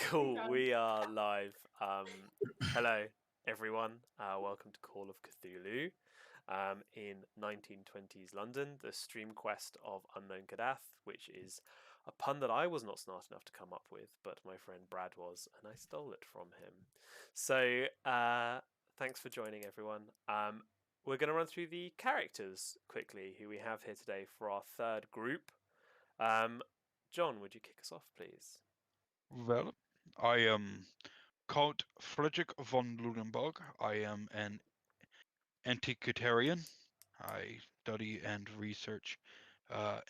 Cool, we are live. Hello, everyone. Welcome to Call of Cthulhu. In 1920s London, the stream quest of unknown Kadath, which is a pun that I was not smart enough to come up with, but my friend Brad was, and I stole it from him. So, thanks for joining, everyone. We're going to run through the characters quickly who we have here today for our third group. John, would you kick us off, please? Well, I am Count Friedrich von Lunenburg. I am an antiquarian. I study and research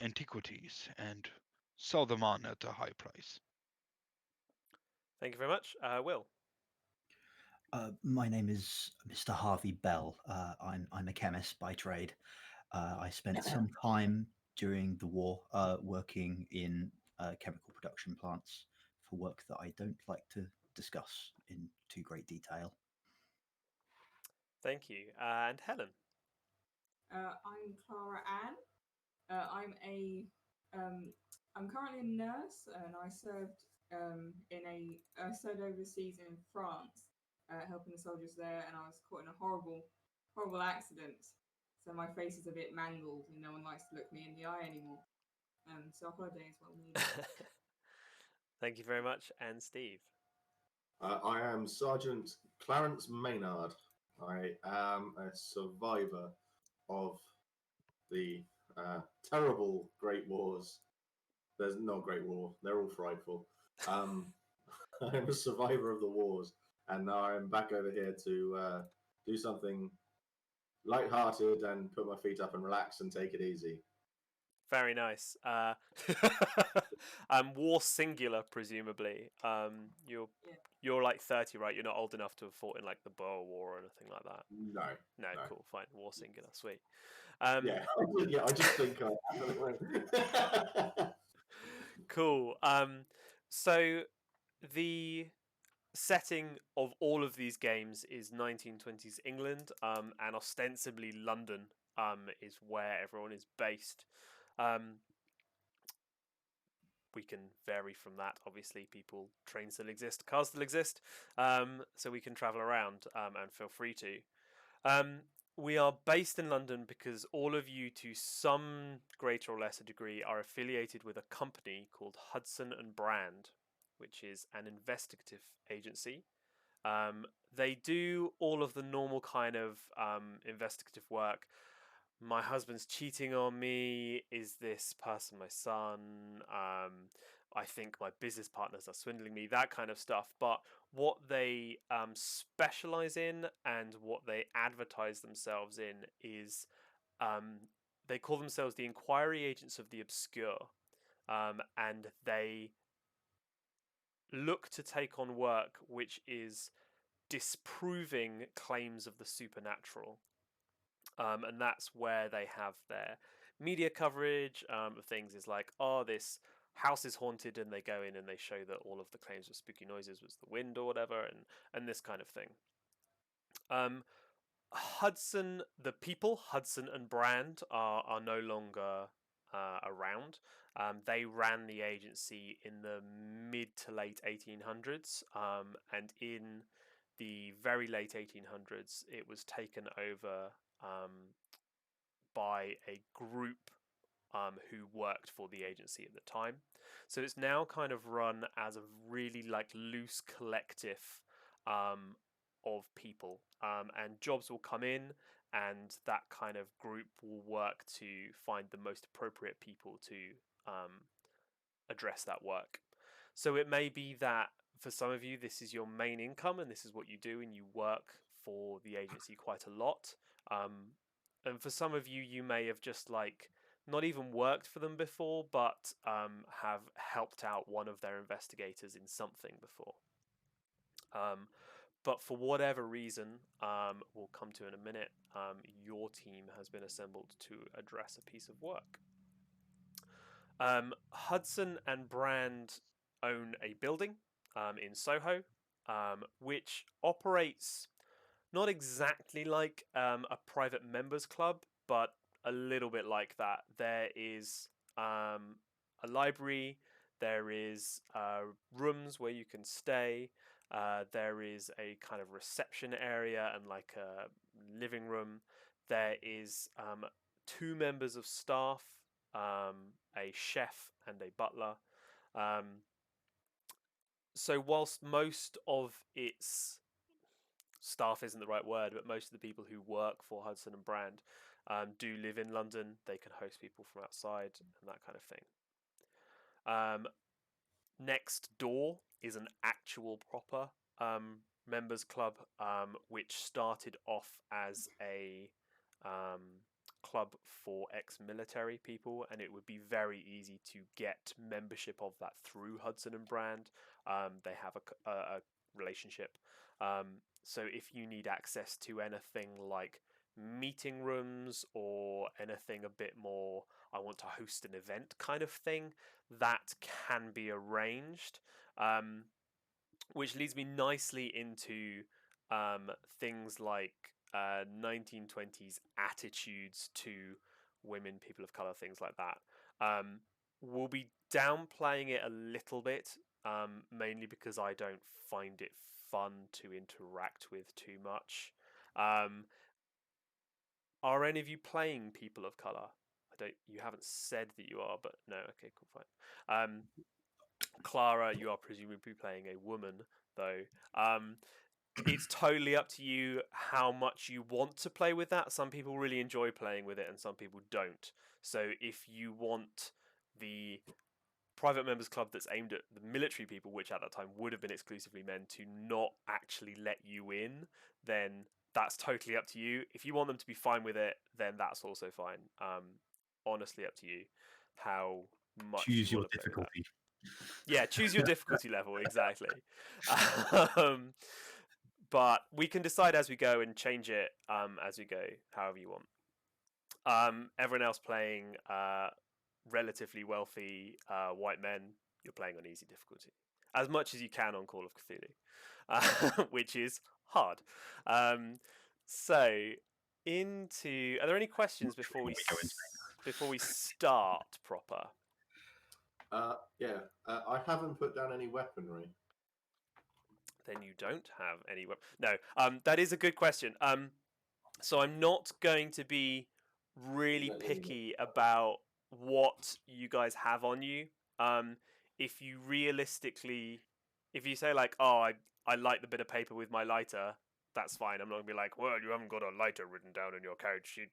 antiquities and sell them on at a high price. Thank you very much. Will? My name is Mr. Harvey Bell. I'm a chemist by trade. I spent some time during the war working in chemical production plants for work that I don't like to discuss in too great detail. Thank you. And Helen? I'm Clara Ann. I'm currently a nurse, and I served I served overseas in France, helping the soldiers there, and I was caught in a horrible accident. So my face is a bit mangled, and no one likes to look me in the eye anymore. So holiday is well needed. Thank you very much. And Steve? I am Sergeant Clarence Maynard. I am a survivor of the terrible Great Wars. There's no Great War. They're all frightful. I'm a survivor of the wars, and now I'm back over here to do something light-hearted and put my feet up and relax and take it easy. Very nice. War singular, presumably. You're like 30, right? You're not old enough to have fought in like the Boer War or anything like that. No. Cool, fine. War singular, sweet. Yeah, I just think I Cool. So the setting of all of these games is 1920s England, and ostensibly London is where everyone is based. We can vary from that. Obviously, trains still exist, cars still exist, so we can travel around and feel free to. We are based in London because all of you, to some greater or lesser degree, are affiliated with a company called Hudson and Brand, which is an investigative agency. They do all of the normal kind of investigative work. My husband's cheating on me. Is this person my son? I think my business partners are swindling me, that kind of stuff. But what they specialize in and what they advertise themselves in is they call themselves the inquiry agents of the obscure. And they look to take on work which is disproving claims of the supernatural. And that's where they have their media coverage of things is like, oh, this house is haunted, and they go in and they show that all of the claims of spooky noises was the wind or whatever, and this kind of thing. Hudson and Brand are no longer around. They ran the agency in the mid to late 1800s, and in the very late 1800s, it was taken over by a group who worked for the agency at the time. So it's now kind of run as a really like loose collective of people, and jobs will come in, and that kind of group will work to find the most appropriate people to address that work. So it may be that for some of you, this is your main income and this is what you do, and you work for the agency quite a lot. And for some of you, you may have just like not even worked for them before, but have helped out one of their investigators in something before. But for whatever reason, we'll come to in a minute, your team has been assembled to address a piece of work. Hudson and Brand own a building in Soho, which operates not exactly like a private members club, but a little bit like that. There is a library, There is rooms where you can stay. There is a kind of reception area and like a living room. There is 2 members of staff, a chef and a butler. So whilst most of its staff isn't the right word, but most of the people who work for Hudson and Brand do live in London. They can host people from outside and that kind of thing. Next door is an actual proper members club, which started off as a club for ex-military people, and it would be very easy to get membership of that through Hudson and Brand. They have a relationship. So if you need access to anything like meeting rooms or anything a bit more, I want to host an event kind of thing, that can be arranged. Which leads me nicely into things like 1920s attitudes to women, people of color, things like that. We'll be downplaying it a little bit, mainly because I don't find it fun to interact with too much. Are any of you playing people of color? You haven't said that you are, but no. Okay, cool, fine. Clara, you are presumably playing a woman, though. It's totally up to you how much you want to play with that. Some people really enjoy playing with it, and some people don't. So if you want the private members club that's aimed at the military people, which at that time would have been exclusively men, to not actually let you in, then that's totally up to you. If you want them to be fine with it, then that's also fine. Honestly, up to you how much Choose you your want to play with that. difficulty. Yeah, choose your difficulty level, exactly. But we can decide as we go and change it as we go, however you want. Everyone else playing relatively wealthy white men, you're playing on easy difficulty. As much as you can on Call of Cthulhu, which is hard. So, are there any questions before we start proper? Yeah, I haven't put down any weaponry. Then you don't have any weapon. No, that is a good question. So I'm not going to be really picky about what you guys have on you. If you realistically, if you say like, oh, I light the bit of paper with my lighter, that's fine. I'm not gonna be like, well, you haven't got a lighter written down on your character sheet.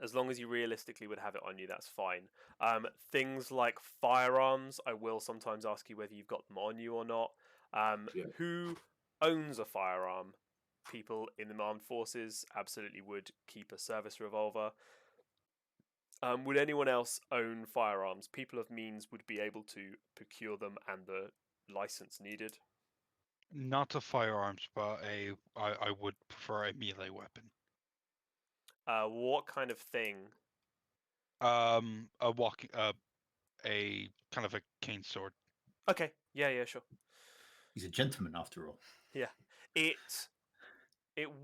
As long as you realistically would have it on you, that's fine. Things like firearms, I will sometimes ask you whether you've got them on you or not. Yeah. Who owns a firearm? People in the armed forces absolutely would keep a service revolver. Would anyone else own firearms? People of means would be able to procure them and the license needed. Not a firearms, but I would prefer a melee weapon. What kind of thing? A kind of a cane sword. Okay, yeah, sure. He's a gentleman after all. Yeah, it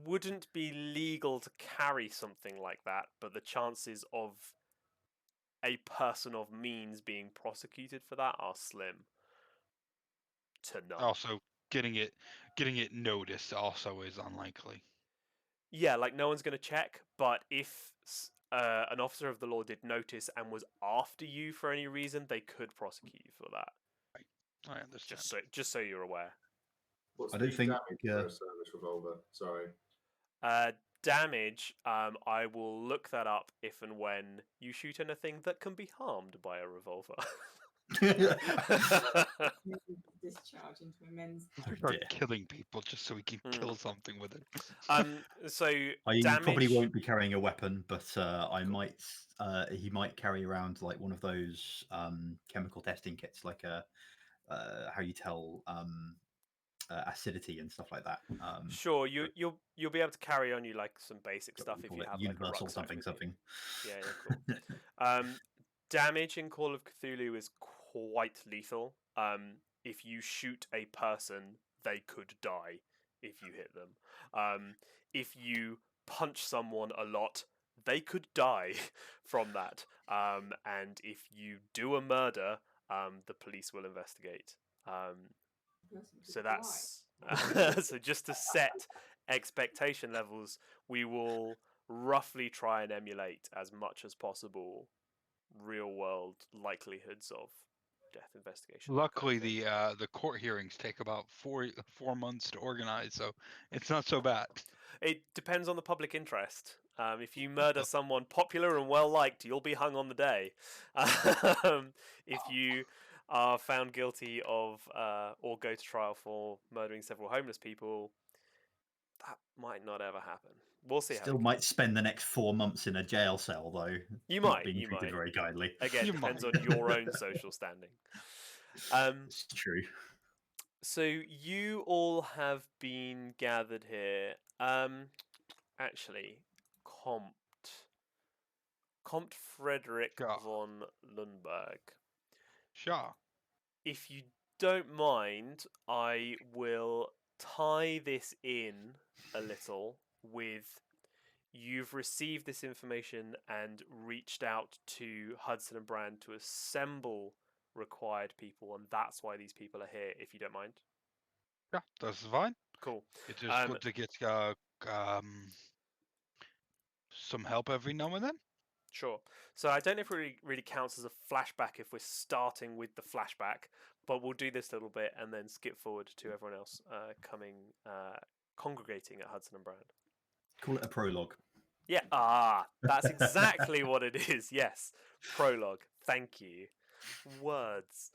wouldn't be legal to carry something like that, but the chances of a person of means being prosecuted for that are slim to none. Also, getting it noticed also is unlikely. Yeah, like no one's going to check, but if an officer of the law did notice and was after you for any reason, they could prosecute you for that. I understand. Just so you're aware. What's I the don't think, damage for a service revolver? Sorry. Damage, I will look that up if and when you shoot anything that can be harmed by a revolver. Discharge into a men's. Start killing people just so we can kill something with it. So I probably won't be carrying a weapon, but I might. He might carry around like one of those chemical testing kits, like how you tell acidity and stuff like that. Sure, you'll be able to carry on you like some basic stuff if you have universal like a rucksack something with you. something. Yeah, cool. Damage in Call of Cthulhu is quite lethal. If you shoot a person, they could die if you hit them. If you punch someone a lot, they could die from that. And if you do a murder, the police will investigate. Person could So fly. that's so just to set expectation levels, we will roughly try and emulate as much as possible real world likelihoods of death investigation. Luckily, kind of thing. the court hearings take about 4 months to organize, so it's not so bad. It depends on the public interest. If you murder someone popular and well liked, you'll be hung on the day. If you are found guilty of or go to trial for murdering several homeless people, that might not ever happen. We'll see how Still it might goes. spend the next 4 months in a jail cell, though. You Not might, being you treated might. very kindly. Again, You depends might. on your own social standing. Um, It's true. so you all have been gathered here. Actually, Comte. Comte Frederick Sure. von Lundberg. Sure. If you don't mind, I will tie this in a little with you've received this information and reached out to Hudson and Brand to assemble required people, and that's why these people are here, if you don't mind. Yeah, that's fine. Cool. It is good to get some help every now and then. Sure. So I don't know if it really counts as a flashback if we're starting with the flashback, but we'll do this a little bit and then skip forward to everyone else congregating at Hudson and Brand. Call it a prologue. Yeah, that's exactly what it is. Yes, prologue. Thank you. Words.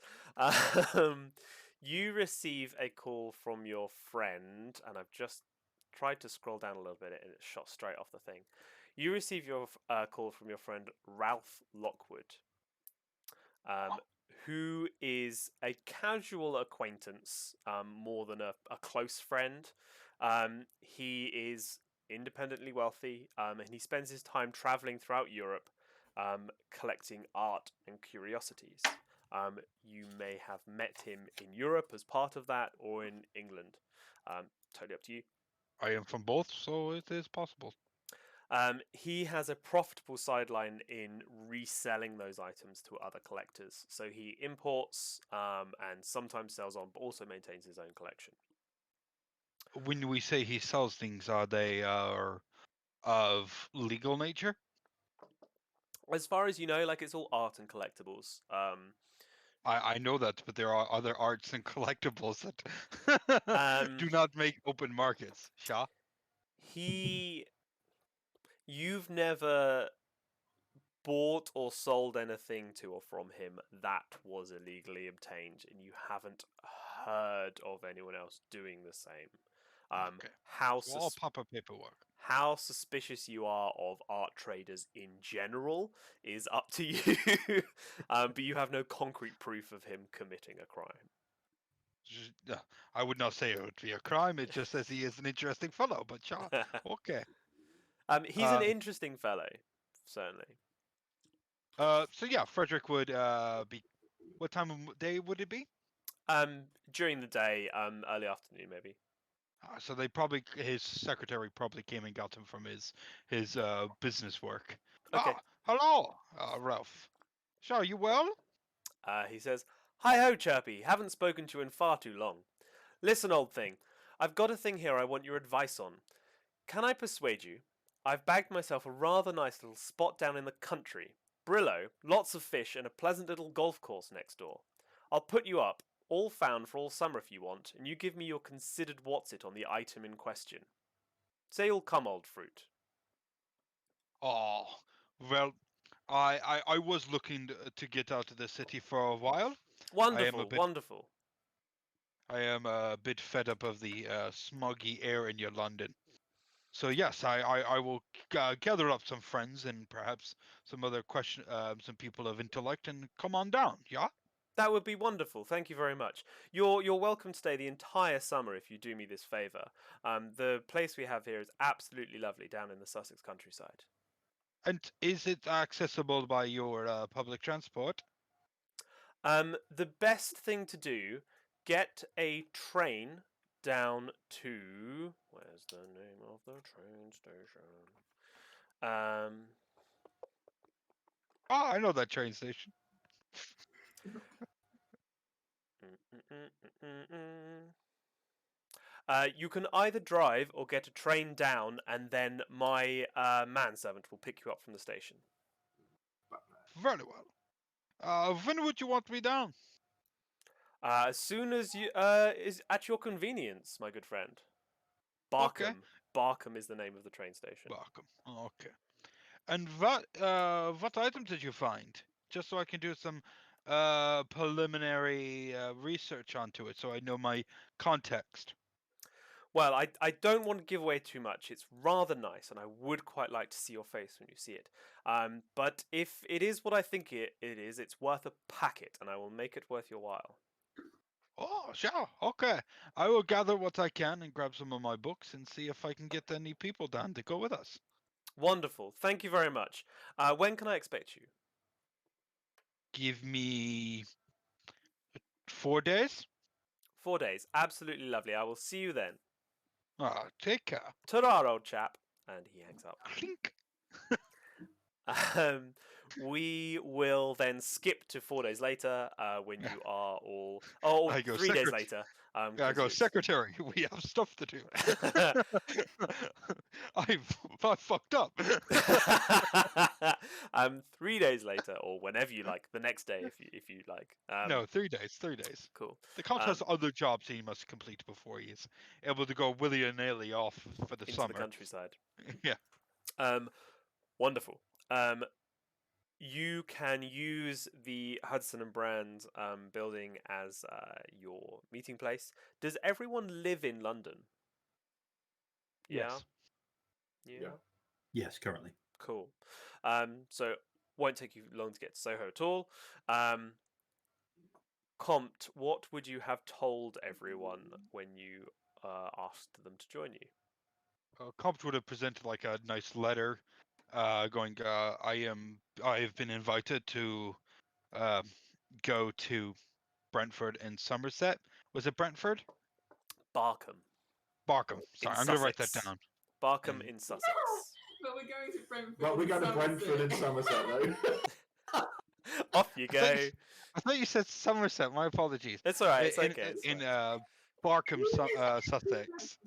You receive a call from your friend, and I've just tried to scroll down a little bit and it shot straight off the thing. You receive your call from your friend Ralph Lockwood, who is a casual acquaintance more than a close friend. He is independently wealthy, and he spends his time traveling throughout Europe, collecting art and curiosities. You may have met him in Europe as part of that, or in England. Totally up to you. I am from both, so it is possible. He has a profitable sideline in reselling those items to other collectors. So he imports and sometimes sells on, but also maintains his own collection. When we say he sells things, are they of legal nature? As far as you know, like it's all art and collectibles. I know that, but there are other arts and collectibles that do not make open markets. Sha? You've never bought or sold anything to or from him that was illegally obtained, and you haven't heard of anyone else doing the same. Okay. How All proper paperwork. how suspicious you are of art traders in general is up to you, but you have no concrete proof of him committing a crime. I would not say it would be a crime. It just says he is an interesting fellow. But sure, okay. He's an interesting fellow, certainly. So yeah, Frederick would be. What time of day would it be? During the day, early afternoon, maybe. So his secretary probably came and got him from his business work. Okay. Hello, Ralph. So you well? He says, "Hi ho, Chirpy. Haven't spoken to you in far too long. Listen, old thing. I've got a thing here I want your advice on. Can I persuade you? I've bagged myself a rather nice little spot down in the country. Brillo, lots of fish, and a pleasant little golf course next door. I'll put you up, all found for all summer if you want, and you give me your considered what's-it on the item in question. Say you'll come, old fruit." Oh, well, I was looking to get out of the city for a while. Wonderful. I am a bit fed up of the smoggy air in your London. So yes, I will gather up some friends and perhaps some other some people of intellect and come on down. Yeah. That would be wonderful. Thank you very much. You're welcome to stay the entire summer if you do me this favour. The place we have here is absolutely lovely down in the Sussex countryside. And is it accessible by your public transport? The best thing to do, get a train down to... Where's the name of the train station? Um, Oh, I know that train station. You can either drive or get a train down, and then my manservant will pick you up from the station. Very well. When would you want me down? As soon as you is at your convenience, my good friend. Okay. Barkham. Barkham is the name of the train station. Welcome. Okay. And what items did you find? Just so I can do some preliminary research onto it, so I know my context. Well, I don't want to give away too much. It's rather nice, and I would quite like to see your face when you see it. But if it is what I think it is, it's worth a packet, and I will make it worth your while. Oh, sure. Okay. I will gather what I can and grab some of my books and see if I can get any people down to go with us. Wonderful. Thank you very much. When can I expect you? Give me 4 days. 4 days. Absolutely lovely. I will see you then. Take care. Ta-ra, old chap. And he hangs up. Clink. We will then skip to 4 days later when you are all... I go 3 days later. I 'cause go, you're- secretary, we have stuff to do. I fucked up. 3 days later, or whenever you like, the next day if you like. No, 3 days. 3 days. Cool. The count has other jobs he must complete before he is able to go willy-nilly off for the Into summer. the countryside. Yeah. Wonderful. You can use the Hudson and Brand building as your meeting place. Does everyone live in London? Yes. Yeah. Yes, currently. Cool. So won't take you long to get to Soho at all. Comte, what would you have told everyone when you asked them to join you? Compt would have presented like a nice letter, going, I have been invited to go to Brentford and Somerset. Was it Brentford? Barkham. Barkham. In Sorry, I'm going to write that Sussex. down. Barkham And- in Sussex. But we're going to Brentford. But we go to and Brentford and Somerset, though. Off you go. I thought you said Somerset. My apologies. It's all right. It's in okay. It's in fine. Barkham, Sussex.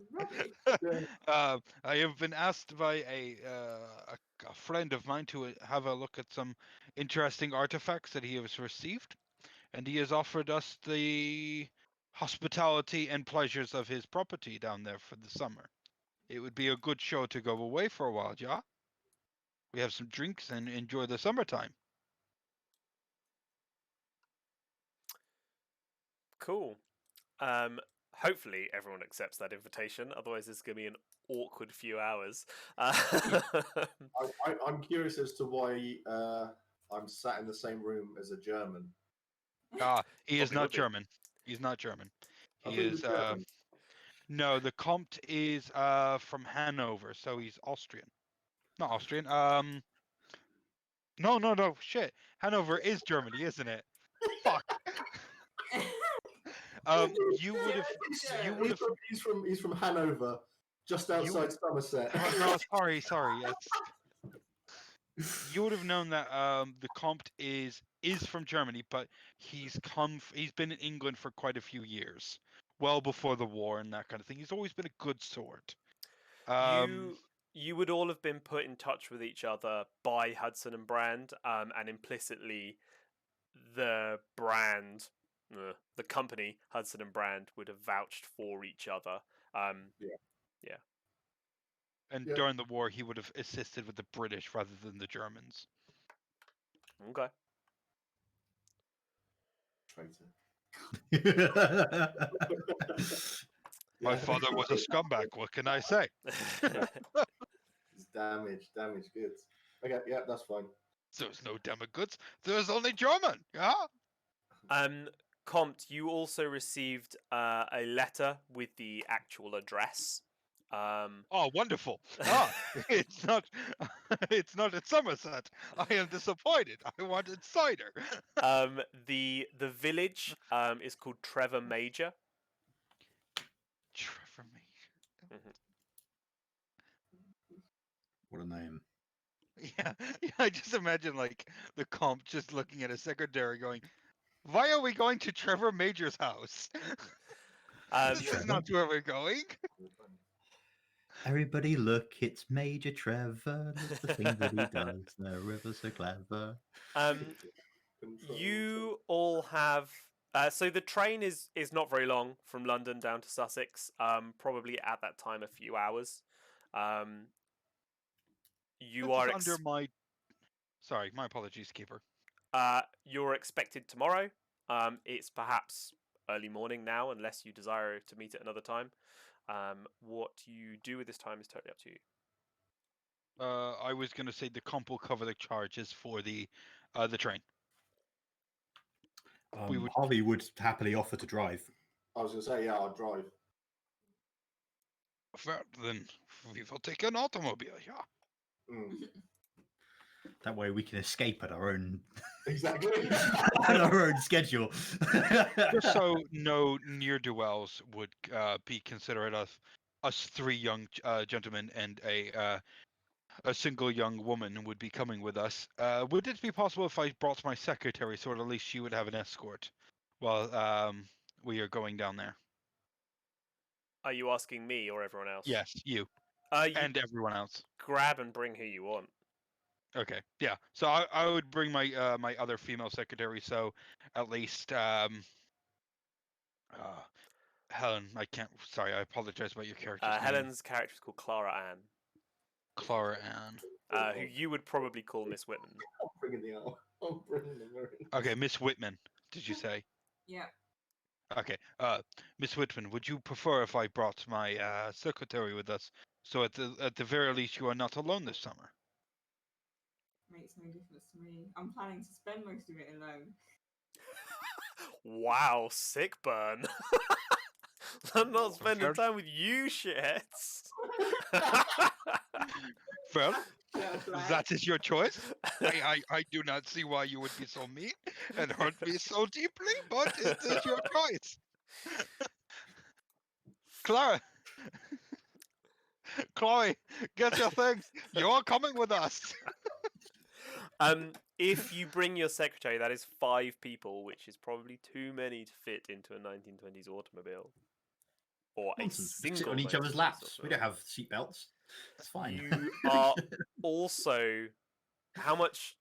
I have been asked by a friend of mine to have a look at some interesting artifacts that he has received, and he has offered us the hospitality and pleasures of his property down there for the summer. It would be a good show to go away for a while, yeah? We have some drinks and enjoy the summertime. Cool. Hopefully everyone accepts that invitation. Otherwise, it's going to be an awkward few hours. I'm curious as to why I'm sat in the same room as a German. He is Probably not would be. German. He's not German. I He thought he is was German. no, the Comte is from Hanover, so he's Austrian. Not Austrian. No, shit. Hanover is Germany, isn't it? Fuck. You would have. He's from Hanover, just outside Somerset. No, sorry. You would have known that the Comte is from Germany, but he's been in England for quite a few years, well before the war and that kind of thing. He's always been a good sort. You would all have been put in touch with each other by Hudson and Brand, and implicitly the company Hudson and Brand would have vouched for each other. And Yeah. during the war, he would have assisted with the British rather than the Germans. Okay. Traitor. My father was a scumbag. What can I say? It's damaged goods. Okay, yeah, that's fine. There's no demigoods. There's only German. Yeah. Comte, you also received a letter with the actual address. Oh, wonderful! It's not. It's not at Somerset. I am disappointed. I wanted cider. The village is called Trevor Major. Trevor Major. What a name. Yeah, I just imagine like the comp just looking at a secretary going, "Why are we going to Trevor Major's house? This is not where we're going." Everybody look, it's Major Trevor. Look the things that he does. The river's so clever. You all have. So the train is not very long from London down to Sussex. Probably at that time a few hours. You This is are under my. Sorry, my apologies, keeper. you're expected tomorrow. It's perhaps early morning now, unless you desire to meet at another time. What you do with this time is totally up to you. I was gonna say the comp will cover the charges for the train. We would. Harvey would happily offer to drive. I was going to say, yeah, I'll drive. Well, then we will take an automobile. Yeah. Mm, That way we can escape at our own exactly. at our own schedule. Just so no near duels would be considerate of us three young gentlemen and a single young woman would be coming with us. Would it be possible if I brought my secretary, so at least she would have an escort while we are going down there? Are you asking me or everyone else? Yes, you You and everyone else. grab and bring who you want. Okay, yeah. So I would bring my my other female secretary. So at least Helen. I can't. Sorry, I apologize about your character's name. Helen's character is called Clara Ann, Clara Ann. who you would probably call Miss Whitman. I'm bringing the arm. I'm bringing the ring. Okay, Miss Whitman. Did you say? Yeah. Okay, Miss Whitman, would you prefer if I brought my secretary with us? So at the very least, you are not alone this summer. Makes no difference to me. I'm planning to spend most of it alone. Wow, sick burn. I'm not spending time with you, shitheads. Well, Yeah, right. that is your choice. I do not see why you would be so mean and hurt me so deeply, but it is your choice. Clara, Chloe, get your things. You're coming with us. If you bring your secretary, that is 5 people, which is probably too many to fit into a 1920s automobile. Or Nonsense. a We sit single on each other's 1920s laps. We don't automobile. have seatbelts. It's fine. You are also how much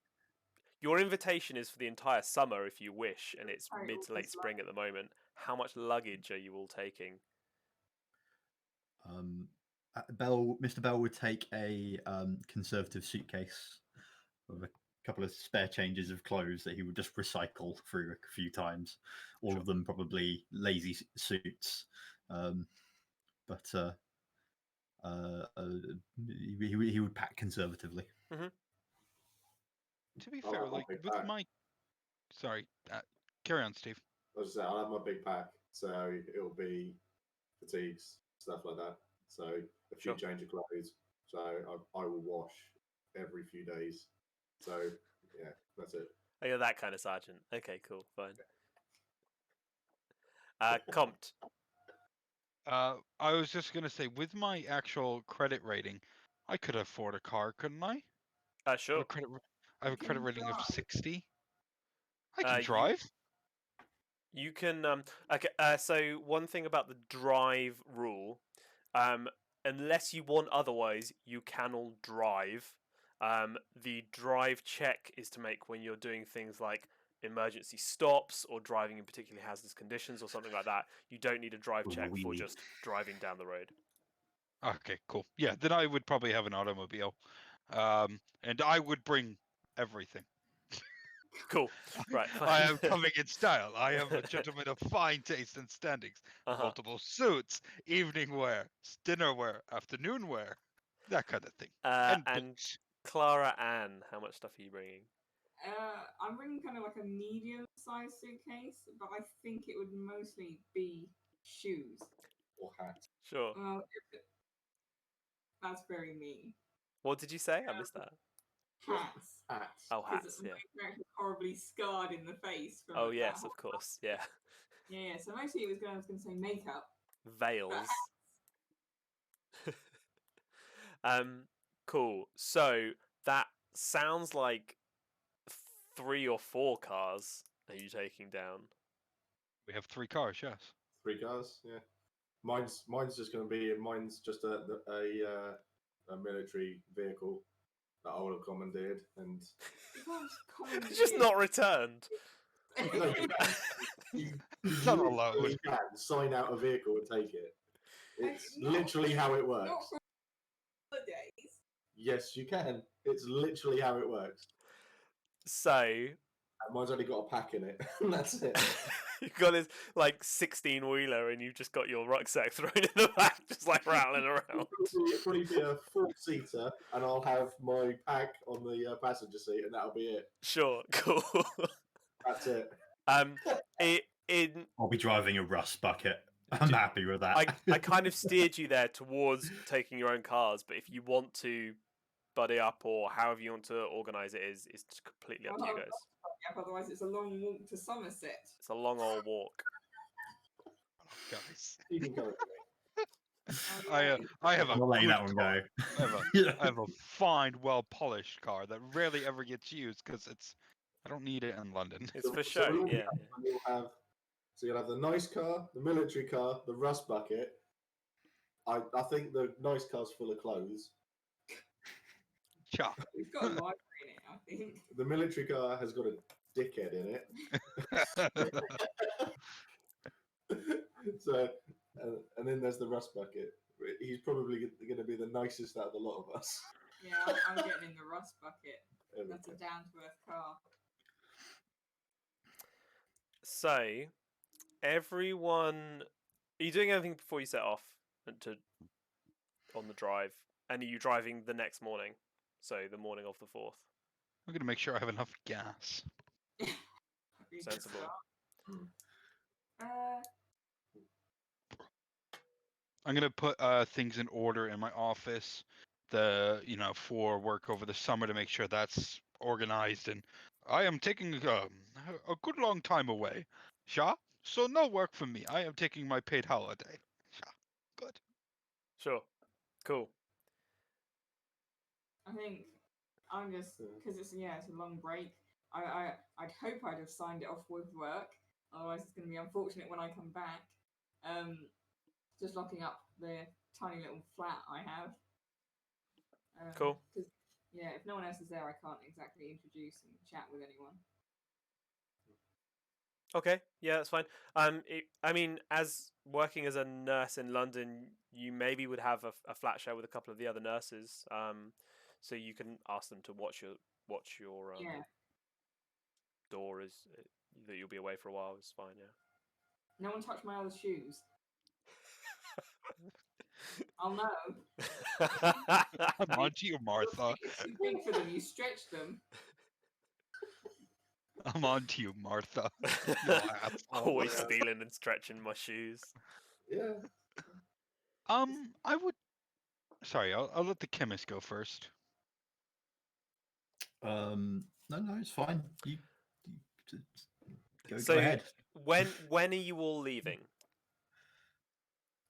your invitation is for the entire summer if you wish, and it's Sorry, mid to what late was spring at the moment. How much luggage are you all taking? Mr. Bell would take a conservative suitcase with a couple of spare changes of clothes that he would just recycle through a few times. All Sure. of them probably lazy suits, but he would pack conservatively. To be I'll fair, have my like big with pack. my, sorry, carry on, Steve. I was just saying, I'll have my big pack, so it'll be fatigues, stuff like that. So a few Sure. change of clothes. So I will wash every few days. So yeah, that's it. Oh, you're that kind of sergeant. Okay, cool, fine. Compt. I was just gonna say, with my actual credit rating, I could afford a car, couldn't I? I Sure. have a credit can rating of drive. 60. I can You- drive. You can okay. So one thing about the drive rule, unless you want otherwise, you can all drive. The drive check is to make when you're doing things like emergency stops or driving in particularly hazardous conditions or something like that. You don't need a drive check for Wee-wee. just driving down the road. Okay, cool. Yeah, then I would probably have an automobile, and I would bring everything. Cool. Right. Fine. I am coming in style. I am a gentleman of fine taste and standings. Multiple suits, evening wear, dinner wear, afternoon wear, that kind of thing. And and books. Clara Ann, how much stuff are you bringing? I'm bringing kind of like a medium-sized suitcase, but I think it would mostly be shoes. Or hat. Sure. Well, that's very mean. What did you say? I missed that. Hats. Hats. Oh, Because hats. my Yeah. character's horribly scarred in the face from Oh that yes, whole- of course. Yeah. Yeah, so mostly it was I was going to say makeup. Veils. Cool. So that sounds like 3 or 4 cars are you taking down? We have 3 cars, yes. 3 cars, yeah. Mine's just going to be. Mine's just a military vehicle that I would have commandeered, and You can't just commandeer. It's just not returned. no, you can. You It's not literally allowed. can sign out a vehicle and take it. It's Not- literally how it works. Not for holidays. Yes, you can. It's literally how it works. So And mine's only got a pack in it, and that's it. you've got this like 16-wheeler, and you've just got your rucksack thrown in the back, just like rattling around. It'll probably be a 4-seater, and I'll have my pack on the passenger seat, and that'll be it. Sure, cool. That's it. I'll be driving a rust bucket. I'm happy with that. I kind of steered you there towards taking your own cars, but if you want to buddy up or however you want to organise it is completely up to you guys. Yeah, otherwise it's a long walk to Somerset. It's a long old walk. Guys. You can go with me. I have a I'm not letting good that one car. go. I have a fine, well-polished car that rarely ever gets used because I don't need it in London. It's for So show, we'll yeah. You'll have the nice car, the military car, the rust bucket. I think the nice car's full of clothes. Cha. We've got a library in it, I think. The military car has got a dickhead in it. So, and then there's the rust bucket. He's probably going to be the nicest out of the lot of us. Yeah, I'm getting in the rust bucket. That's a down-to-earth car. So, everyone, are you doing anything before you set off on the drive? And are you driving the next morning? So the morning of the 4th. I'm gonna make sure I have enough gas. Sensible. I'm gonna put things in order in my office, for work over the summer to make sure that's organized. And I am taking a good long time away, Sha. So no work for me. I am taking my paid holiday. Sha. Good. Sure. Cool. I think I'm just because it's a long break. I'd hope I'd have signed it off with work. Otherwise, it's going to be unfortunate when I come back. Just locking up the tiny little flat I have. Cool. Because if no one else is there, I can't exactly introduce and chat with anyone. Okay, yeah, that's fine. I mean, as working as a nurse in London, you maybe would have a flat share with a couple of the other nurses. So you can ask them to watch your door is that you'll be away for a while. It's fine, yeah. No one touched my other shoes. I'll know. I'm on to you, Martha. It's too big for them. You stretch them. I'm on to you, Martha. You asshole. Always stealing and stretching my shoes. Yeah. I would. Sorry, I'll let the chemist go first. No, it's fine. You So go ahead. when are you all leaving?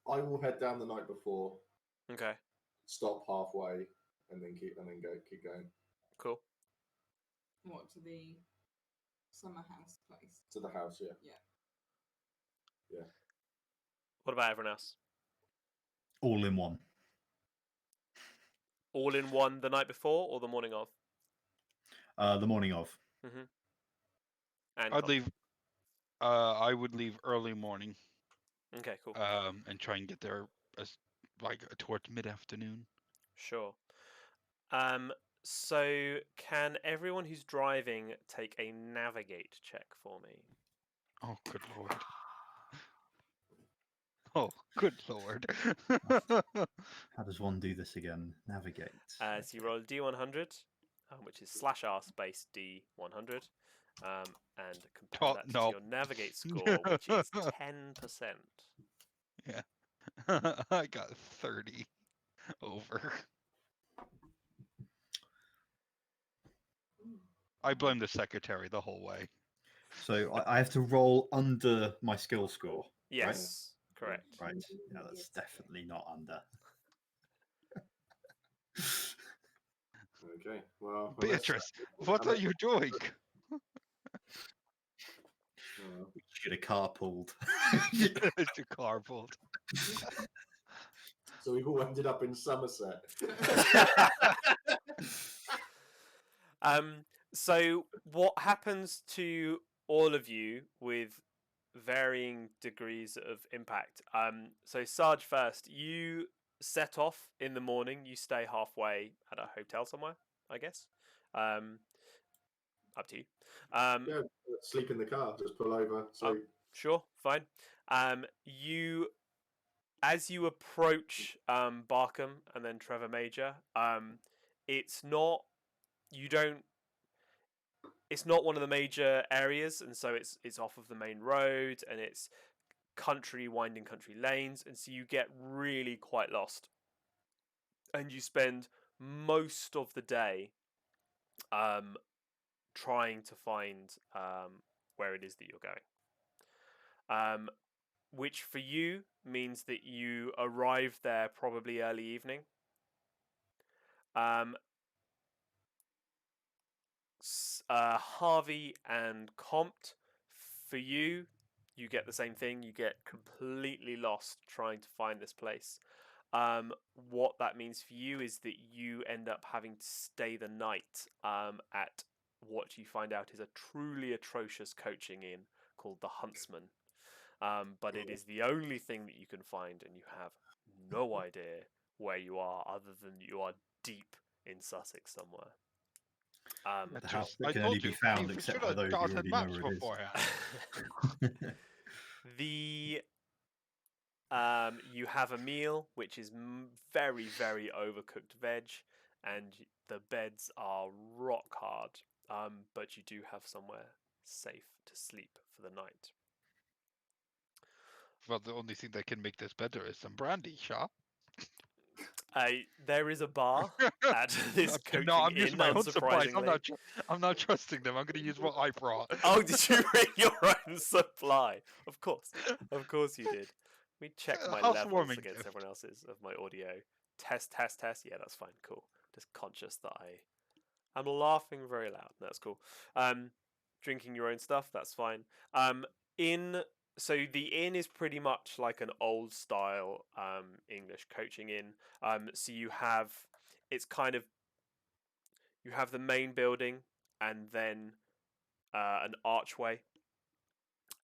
I will head down the night before. Okay. Stop halfway, and then keep going Cool. What, to the summer house place? to the house. Yeah. Yeah. What about everyone else? All in one. All in one the night before or the morning of? The morning of. Mm-hmm. And I'd leave. I would leave early morning. Okay, cool. And try and get there towards mid-afternoon. Sure. So can everyone who's driving take a navigate check for me? Oh, good lord. Oh, good lord. How does one do this again? Navigate. So you roll a D100, which is /r space D100, and compare that no. to your navigate score, which is 10%. Yeah. I got 30 over. I blame the secretary the whole way. So I have to roll under my skill score. Yes, correct. Right. Yeah, that's definitely not under. Okay. Well, Beatrice, what are you doing? We should have carpooled. It's your car pulled. So we've all ended up in Somerset. So what happens to all of you with varying degrees of impact? So Sarge first, you set off in the morning. You stay halfway at a hotel somewhere, I guess. Up to you. Yeah, sleep in the car, just pull over. So Sure, fine. You, as you approach Barkham and then Trevor Major, it's not. You don't. It's not one of the major areas, and so it's off of the main road, and it's winding country lanes, and so you get really quite lost, and you spend most of the day trying to find where it is that you're going. Which for you means that you arrive there probably early evening. Harvey and Compt, for you, you get the same thing. You get completely lost trying to find this place. What that means for you is that you end up having to stay the night at what you find out is a truly atrocious coaching inn called the Huntsman. But it is the only thing that you can find, and you have no idea where you are other than you are deep in Sussex somewhere. The house that I can told only be you, found you except should for have those who started already know maps where it is. beforehand. The you have a meal which is very very overcooked veg, and the beds are rock hard. But you do have somewhere safe to sleep for the night. Well, the only thing that can make this better is some brandy, Shaw. There is a bar at this coaching No, I'm inn, using my own supplies. unsurprisingly. I'm not trusting them. I'm going to use what I brought. Oh, did you bring your own supply? Of course you did. Let me check my levels Housewarming against gift. everyone else's of my audio. Test. Yeah, that's fine. Cool. Just conscious that I'm laughing very loud. That's cool. Drinking your own stuff. That's fine. So the inn is pretty much like an old style English coaching inn. So you have you have the main building, and then an archway,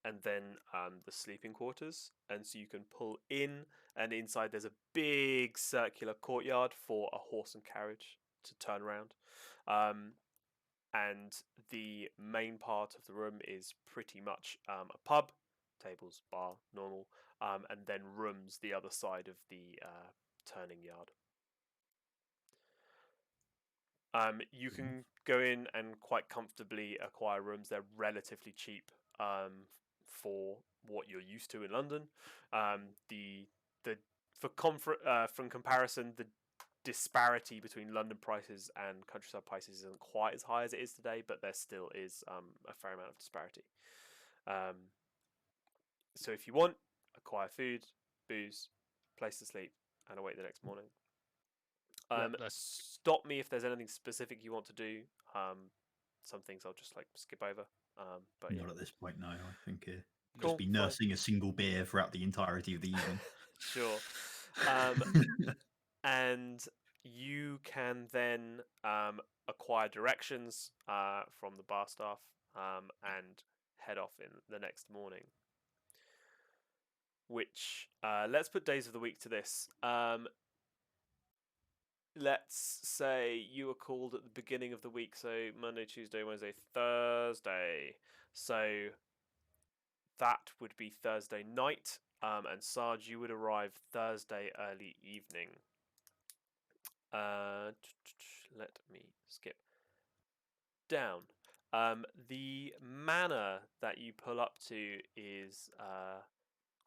and then the sleeping quarters. And so you can pull in, and inside there's a big circular courtyard for a horse and carriage to turn around. And the main part of the room is pretty much a pub, tables, bar, normal, and then rooms the other side of the turning yard. You can go in and quite comfortably acquire rooms. They're relatively cheap for what you're used to in London. From comparison, the disparity between London prices and countryside prices isn't quite as high as it is today, but there still is a fair amount of disparity. So if you want, acquire food, booze, place to sleep, and await the next morning. Stop me if there's anything specific you want to do. Some things I'll just skip over. But Not at this point, no. I think Cool, just be nursing a single beer throughout the entirety of the evening. Sure. And you can then acquire directions from the bar staff and head off in the next morning. Which let's put days of the week to this. Let's say you were called at the beginning of the week, so Monday, Tuesday, Wednesday, Thursday. So that would be Thursday night, and Sarge, you would arrive Thursday early evening. Let me skip down. The manor that you pull up to is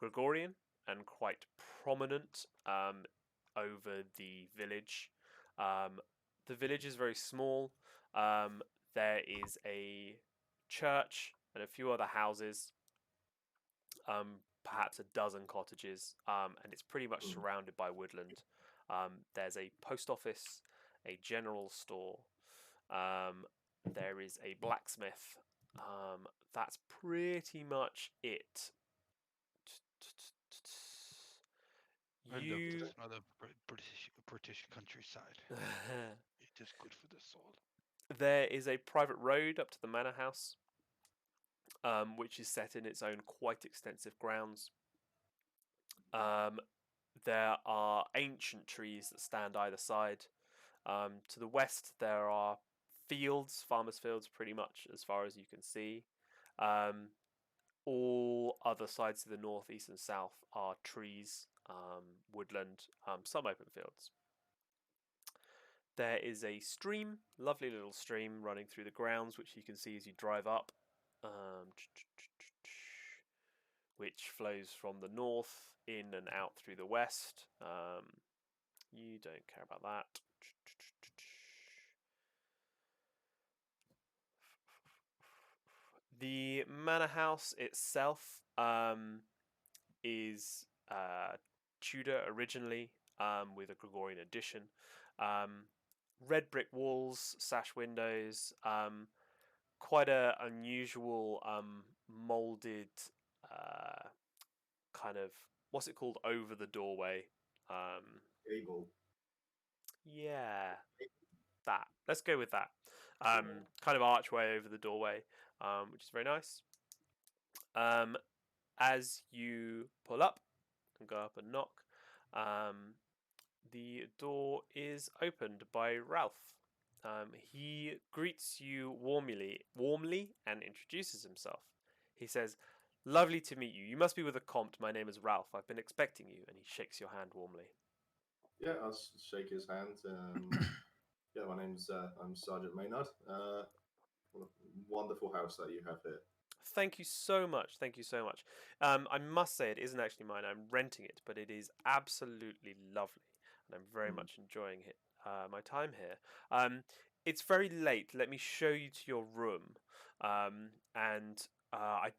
Gregorian and quite prominent over the village. The village is very small. There is a church and a few other houses, perhaps a dozen cottages, and it's pretty much surrounded by woodland. There's a post office, a general store. There is a blacksmith. That's pretty much it. I love You. the smell of British countryside. It is good for the soul. There is a private road up to the manor house, which is set in its own quite extensive grounds. There are ancient trees that stand either side. To the west, there are fields, farmers' fields, pretty much as far as you can see. All other sides to the north, east, and south are trees, woodland, some open fields. There is a stream, lovely little stream running through the grounds, which you can see as you drive up, which flows from the north in and out through the west. You don't care about that. The manor house itself is Tudor originally, with a Gregorian addition. Red brick walls, sash windows, quite a unusual molded kind of, what's it called, over the doorway. Gable. Yeah, that. Let's go with that. Kind of archway over the doorway, which is very nice. As you pull up and go up and knock, the door is opened by Ralph. He greets you warmly, and introduces himself. He says, "Lovely to meet you. You must be with the Comte. My name is Ralph. I've been expecting you." And he shakes your hand warmly. Yeah, I'll shake his hand. Yeah, my name's I'm Sergeant Maynard. What a wonderful house that you have here. Thank you so much. Thank you so much. I must say it isn't actually mine. I'm renting it, but it is absolutely lovely, and I'm very much enjoying it. My time here. It's very late. Let me show you to your room. And I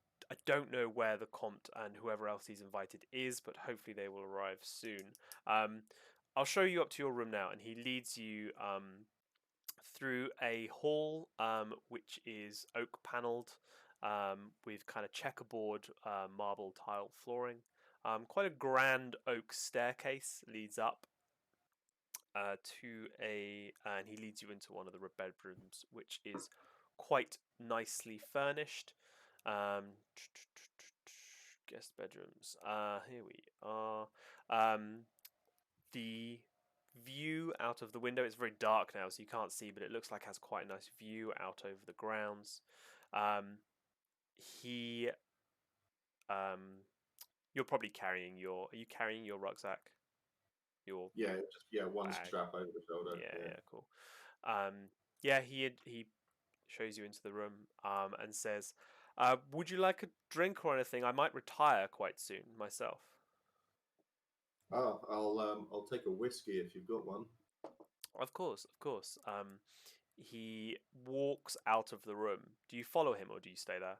don't know where the Comte and whoever else he's invited is, but hopefully they will arrive soon. I'll show you up to your room now, and he leads you through a hall, which is oak panelled, with kind of checkerboard marble tile flooring. Quite a grand oak staircase leads up and he leads you into one of the bedrooms, which is quite nicely furnished. Guest bedrooms. Here we are. The view out of the window, it's very dark now, so you can't see, but it looks like it has quite a nice view out over the grounds. He You're probably carrying your are you carrying your rucksack? Your Yeah, one bag. strap over the shoulder. Yeah, cool. Yeah, he shows you into the room and says, "Would you like a drink or anything? I might retire quite soon myself." Oh, I'll take a whiskey if you've got one. Of course, of course. He walks out of the room. Do you follow him or do you stay there?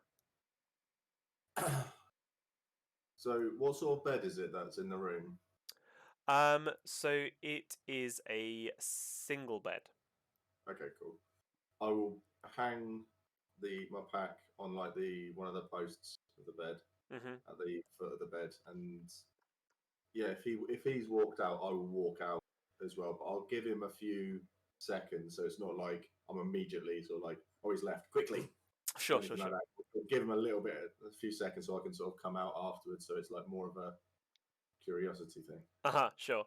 So, what sort of bed is it that's in the room? So it is a single bed. Okay, cool. I will hang my pack on like one of the posts of the bed Mm-hmm. at the foot of the bed, and yeah, if he's walked out, I will walk out as well. But I'll give him a few seconds, so it's not like I'm immediately sort of like, oh, he's left quickly. Sure. Like that. I'll give him a few seconds, so I can sort of come out afterwards. So it's like more of a curiosity thing. Sure.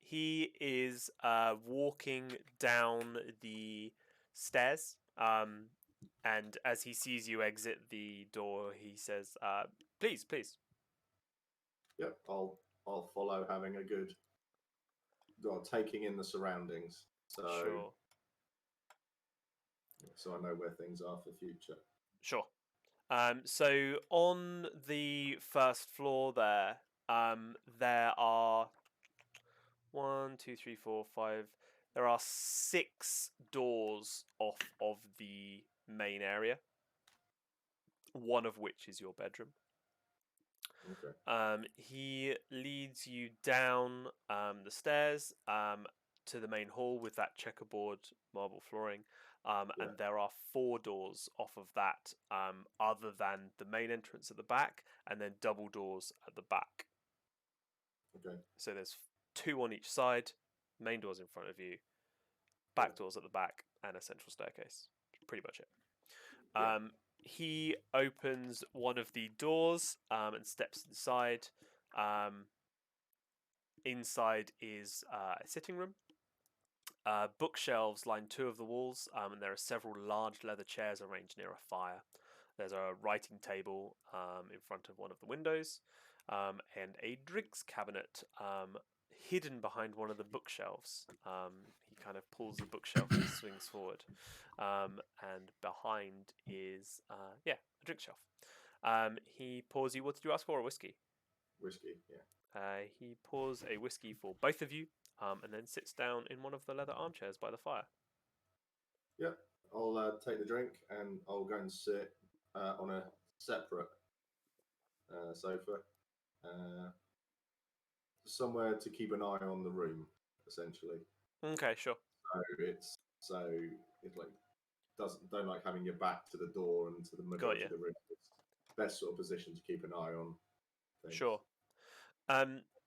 He is walking down the stairs. And as he sees you exit the door, he says, "Please, please." Yep, I'll follow, having a good, taking in the surroundings. Sure. So I know where things are for future. Sure. So on the first floor there, there are 1, 2, 3, 4, 5. There are 6 doors off of the main area. One of which is your bedroom. Okay. He leads you down the stairs to the main hall with that checkerboard marble flooring, Yeah. and there are 4 doors off of that, other than the main entrance at the back, and then double doors at the back. Okay. So there's 2 on each side, main doors in front of you, back doors at the back, and a central staircase. Pretty much it. Yeah. He opens one of the doors and steps inside. Inside is a sitting room. Bookshelves line 2 of the walls, and there are several large leather chairs arranged near a fire. There's a writing table in front of one of the windows, and a drinks cabinet hidden behind one of the bookshelves. He kind of pulls the bookshelf and swings forward, and behind is a drink shelf. He pours you. What did you ask for? A whiskey. Whiskey. Yeah. He pours a whiskey for both of you, and then sits down in one of the leather armchairs by the fire. Yeah. I'll take the drink and I'll go and sit on a separate sofa, somewhere to keep an eye on the room, essentially. Okay, sure. So it's like don't like having your back to the door and to the majority of the room. It's best sort of position to keep an eye on things. Sure.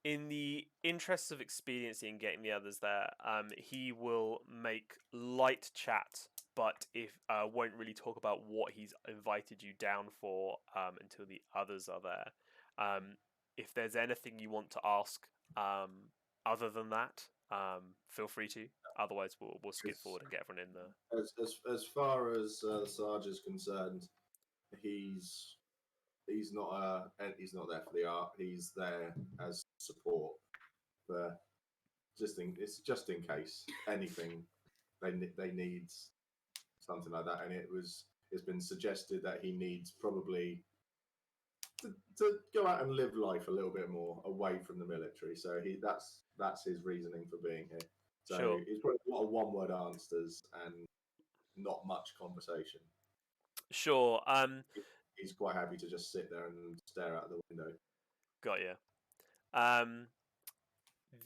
In the interest of expediency and getting the others there, he will make light chat, but if won't really talk about what he's invited you down for until the others are there. If there's anything you want to ask other than that, feel free to. Otherwise, we'll skip forward and get everyone in there. As far as Sarge is concerned, he's not there for the art. He's there as support. But it's just in case anything they need something like that, and it's been suggested that he needs probably to go out and live life a little bit more away from the military. So that's his reasoning for being here. So Sure. it's probably a lot of one-word answers and not much conversation. Sure. He's quite happy to just sit there and stare out the window. Got you.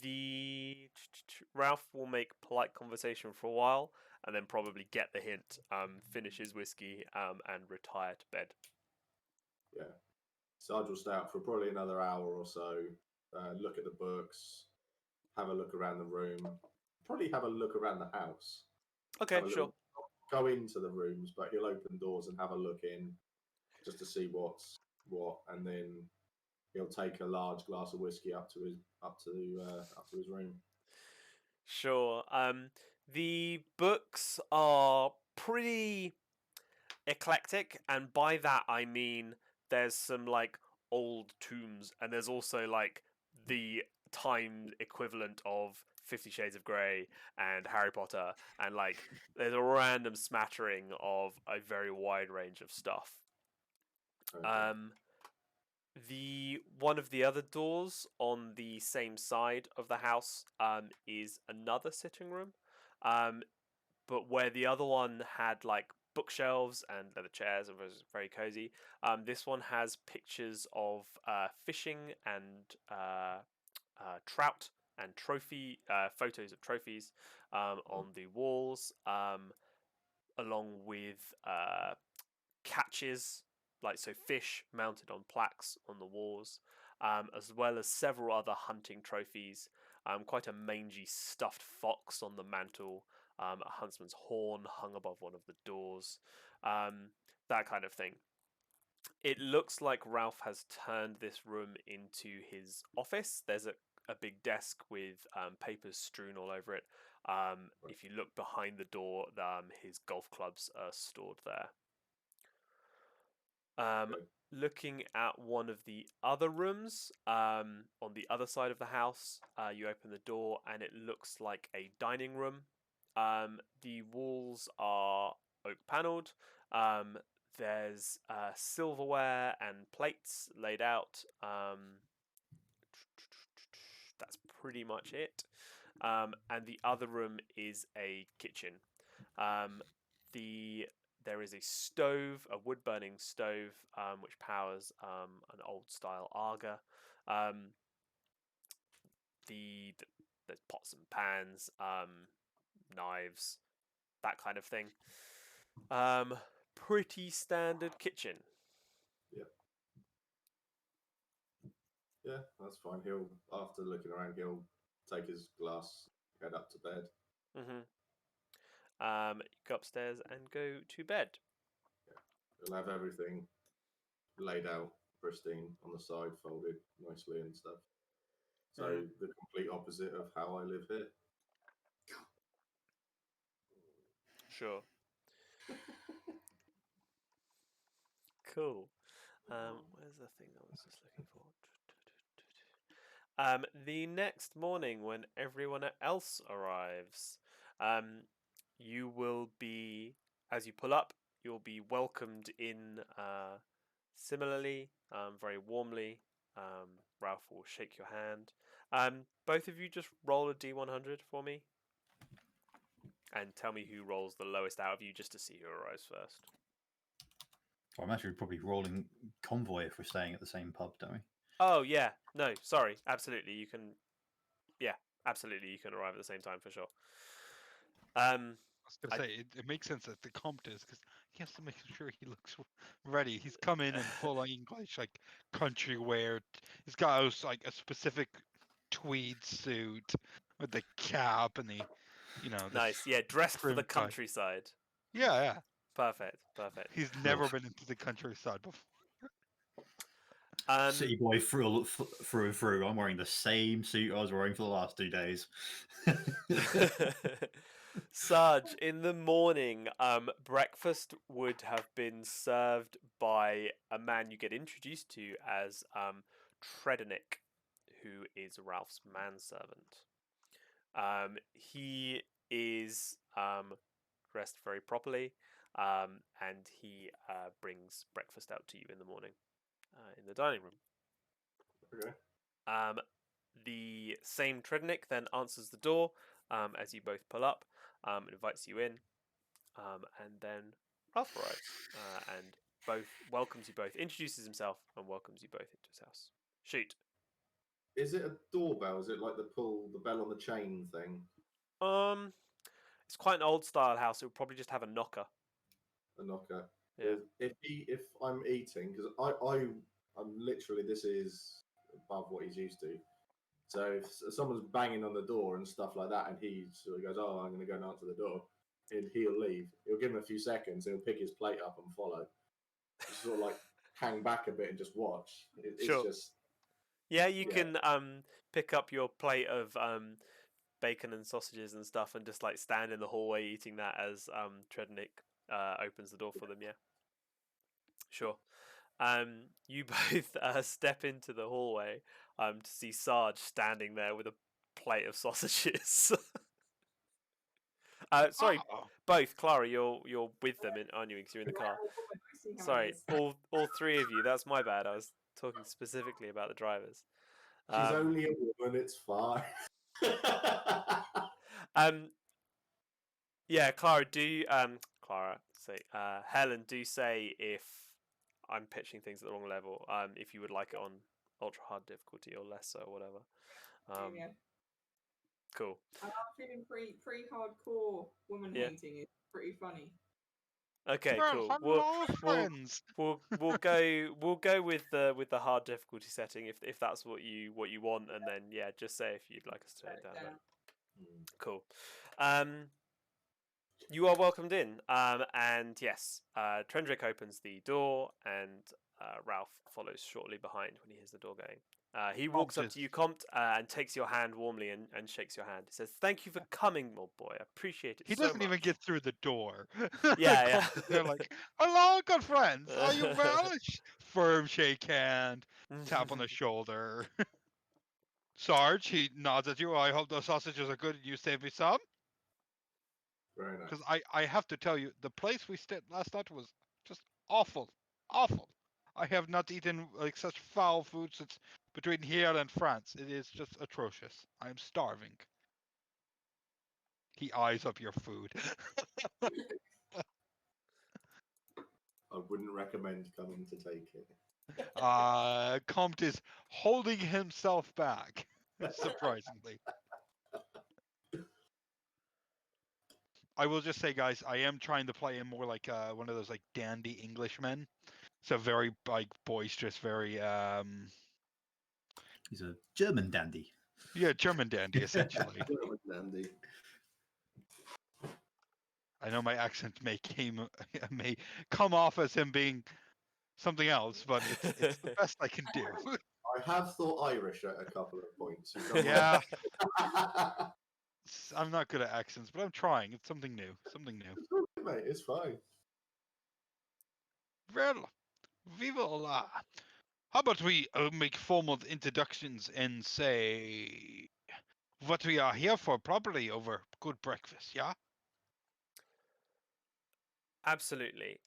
The Ralph will make polite conversation for a while, and then probably get the hint, finish his whiskey, and retire to bed. Yeah. Sarge will stay out for probably another hour or so, look at the books, have a look around the room, probably have a look around the house. Okay, sure. Go into the rooms, but he'll open doors and have a look in just to see what's what, and then he'll take a large glass of whiskey up to his room. Sure. The books are pretty eclectic, and by that I mean there's some like old tombs, and there's also like the time equivalent of 50 Shades of Grey and Harry Potter, and like there's a random smattering of a very wide range of stuff. Okay. The one of the other doors on the same side of the house is another sitting room, but where the other one had like bookshelves and leather chairs and was very cozy, this one has pictures of fishing and trout and photos of trophies on the walls, along with catches, like so fish mounted on plaques on the walls, as well as several other hunting trophies. Quite a mangy stuffed fox on the mantle, a huntsman's horn hung above one of the doors, that kind of thing. It looks like Ralph has turned this room into his office. There's a big desk with papers strewn all over it. If you look behind the door, his golf clubs are stored there. Okay. Looking at one of the other rooms on the other side of the house, you open the door and it looks like a dining room. The walls are oak panelled. There's silverware and plates laid out. That's pretty much it. And the other room is a kitchen. There is a stove, a wood-burning stove, which powers an old-style Aga. The there's pots and pans, knives, that kind of thing. Pretty standard kitchen. Yeah, that's fine. He'll, after looking around, he'll take his glass, head up to bed. Go upstairs and go to bed. He'll have everything laid out, pristine, on the side, folded nicely and stuff. So the complete opposite of how I live here. Sure. Cool. Where's the thing I was just looking for? The next morning, when everyone else arrives, you will be, as you pull up, you'll be welcomed in similarly, very warmly. Ralph will shake your hand. Both of you just roll a d100 for me. And tell me who rolls the lowest out of you, just to see who arrives first. Well, I'm actually probably rolling convoy if we're staying at the same pub, don't we? Oh yeah, no, sorry, absolutely, you can. Yeah, absolutely, you can arrive at the same time for sure. I was gonna say it makes sense that the comp is because he has to make sure he looks ready. He's come in full English, like country wear. He's got like a specific tweed suit with the cap and the, nice, yeah, dressed for the trim tie. countryside. Yeah. Perfect. He's never been into the countryside before. City boy through and through. I'm wearing the same suit I was wearing for the last 2 days. Sarge, in the morning, breakfast would have been served by a man you get introduced to as Tredenick, who is Ralph's manservant. He is dressed very properly, and he brings breakfast out to you in the morning in the dining room. Okay. The same Tredenick then answers the door as you both pull up, invites you in, and then Ralph arrives and both welcomes you both, introduces himself, and welcomes you both into his house. Shoot. Is it a doorbell? Is it like the bell on the chain thing? It's quite an old style house. It would probably just have a knocker. A knocker. Yeah. If I'm eating, because I'm literally, this is above what he's used to. So if someone's banging on the door and stuff like that, and he sort of goes, "Oh, I'm going to go and answer the door," and he'll leave. He'll give him a few seconds. He'll pick his plate up and follow. Just sort of like hang back a bit and just watch. It's Sure. just. Yeah, you can pick up your plate of bacon and sausages and stuff, and just like stand in the hallway eating that as Tredenick opens the door for them. Yeah. Sure. You both step into the hallway to see Sarge standing there with a plate of sausages. Sorry, both. Clara, you're with them, aren't you? Because you're in the car. Sorry, all three of you. That's my bad. I was talking specifically about the drivers. She's only a woman. It's fine. Yeah, Clara. Helen, do say if I'm pitching things at the wrong level. If you would like it on ultra hard difficulty or lesser or whatever. Yeah. Cool. I'm feeling pretty hardcore woman hating. It's pretty funny. Okay, cool. Hello, friends. We'll go with the hard difficulty setting if that's what you want, and then yeah, just say if you'd like us to turn it down. Cool. You are welcomed in. And yes, Trendrick opens the door, and Ralph follows shortly behind when he hears the door going. He walks up to you, Comte, and takes your hand warmly and shakes your hand. He says, "Thank you for coming, old boy. I appreciate it He so doesn't much." even get through the door. Yeah. They're like, "Hello, good friends. Are you well?" Firm shake hand, tap on the shoulder. Sarge, he nods at you. "I hope the sausages are good and you save me some." Very nice. Because I have to tell you, the place we stayed last night was just awful. Awful. I have not eaten like such foul food since between here and France. It is just atrocious. I am starving. He eyes up your food. I wouldn't recommend coming to take it. Comte is holding himself back, surprisingly. I will just say, guys, I am trying to play him more like one of those like dandy Englishmen. So very like boisterous, very He's a German dandy. yeah, German dandy essentially. Andy. I know my accent may come off as him being something else, but it's the best I can do. I have thought Irish at a couple of points. You've done Yeah, well. I'm not good at accents, but I'm trying. It's something new. Something new. It's all right, mate. It's fine. Well, viva la. How about we make formal introductions and say what we are here for properly over good breakfast, yeah? Absolutely.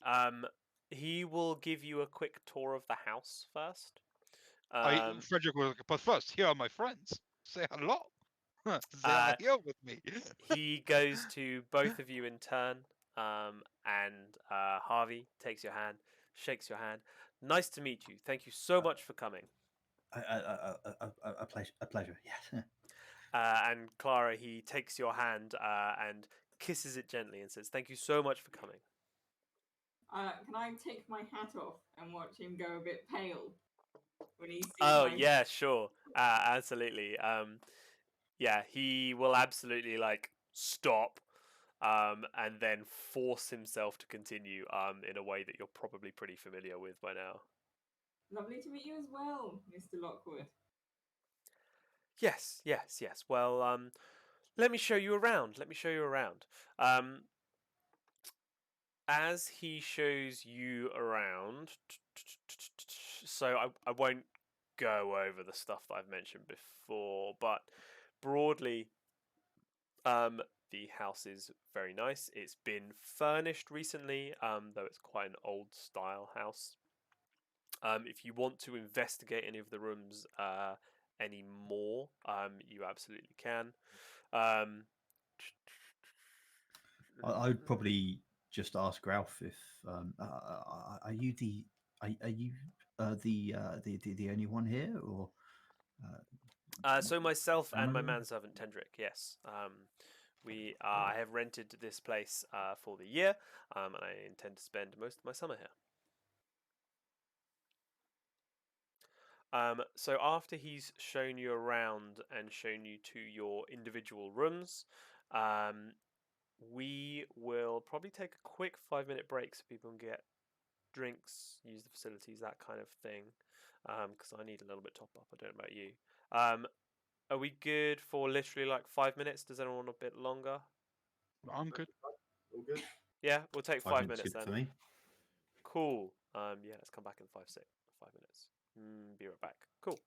He will give you a quick tour of the house first. Frederick will, but first, here are my friends. Say hello. They are Uh, here with me. he goes to both of you in turn, and Harvey takes your hand, shakes your hand. Nice to meet you. Thank you so much for coming. A pleasure. Yes. And Clara, he takes your hand and kisses it gently and says, "Thank you so much for coming." Can I take my hat off and watch him go a bit pale when he sees Oh my? yeah, sure, absolutely. Yeah, he will absolutely like stop, and then force himself to continue, in a way that you're probably pretty familiar with by now. Lovely to meet you as well, Mr. Lockwood. Yes, yes, yes. Well, let me show you around. Let me show you around. Um, as he shows you around, so I won't go over the stuff that I've mentioned before, but broadly, the house is very nice. It's been furnished recently, though it's quite an old style house. If you want to investigate any of the rooms any more, you absolutely can. Um, I would probably just ask Ralph if are you the only one here, or so myself and my family? manservant Tendrick, yes. We I have rented this place for the year, and I intend to spend most of my summer here. So after he's shown you around and shown you to your individual rooms, we will probably take a quick 5-minute break so people can get drinks, use the facilities, that kind of thing. Because I need a little bit top up. I don't know about you. Are we good for literally like 5 minutes? Does anyone want a bit longer? I'm good. All good. Yeah, we'll take 5 minutes minutes good then. for me. Cool. Yeah, let's come back in 5 minutes. Be right back. Cool.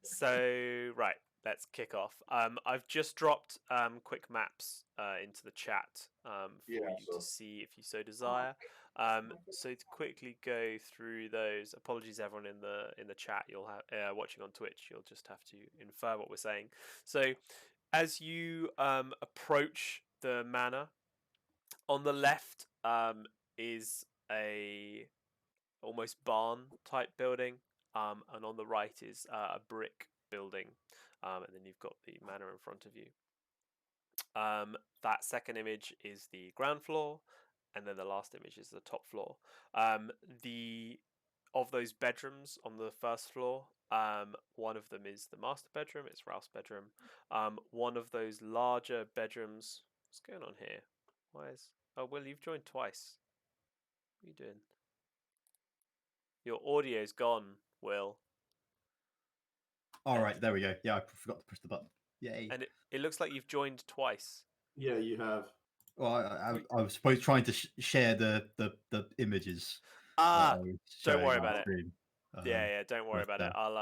So right, let's kick off. I've just dropped quick maps into the chat for Yeah, you sure. to see if you so desire. So to quickly go through those, apologies everyone in the chat. You'll have watching on Twitch. You'll just have to infer what we're saying. So as you approach the manor, on the left is a almost barn type building, and on the right is a brick building, and then you've got the manor in front of you. That second image is the ground floor, and then the last image is the top floor. The of those bedrooms on the first floor, one of them is the master bedroom. It's Ralph's bedroom. One of those larger bedrooms. What's going on here? Why is? Oh, Will, you've joined twice. What are you doing? Your audio's gone, Will. All right, there we go. Yeah, I forgot to push the button. Yay! And it looks like you've joined twice. Yeah, you have. Well, I was supposed trying to share the images. Ah, that I was don't showing worry on about it. stream. Yeah, don't worry but, about it. I'll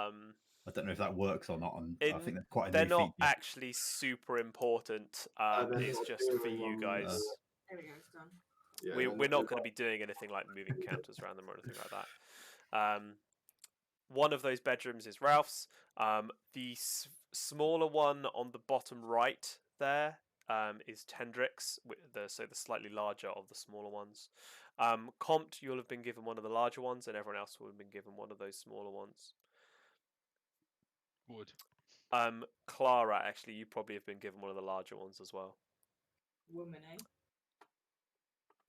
I don't know if that works or not. I think that's quite a they're new not feature. actually super important. They're It's not just for doing you on, guys. There we go, it's done. Yeah, We're not going to be doing anything like moving counters around them or anything like that. One of those bedrooms is Ralph's. The smaller one on the bottom right there is Tendrick's, so the slightly larger of the smaller ones. Compt, you'll have been given one of the larger ones, and everyone else will have been given one of those smaller ones. Would. Clara, actually, you probably have been given one of the larger ones as well. Woman, eh?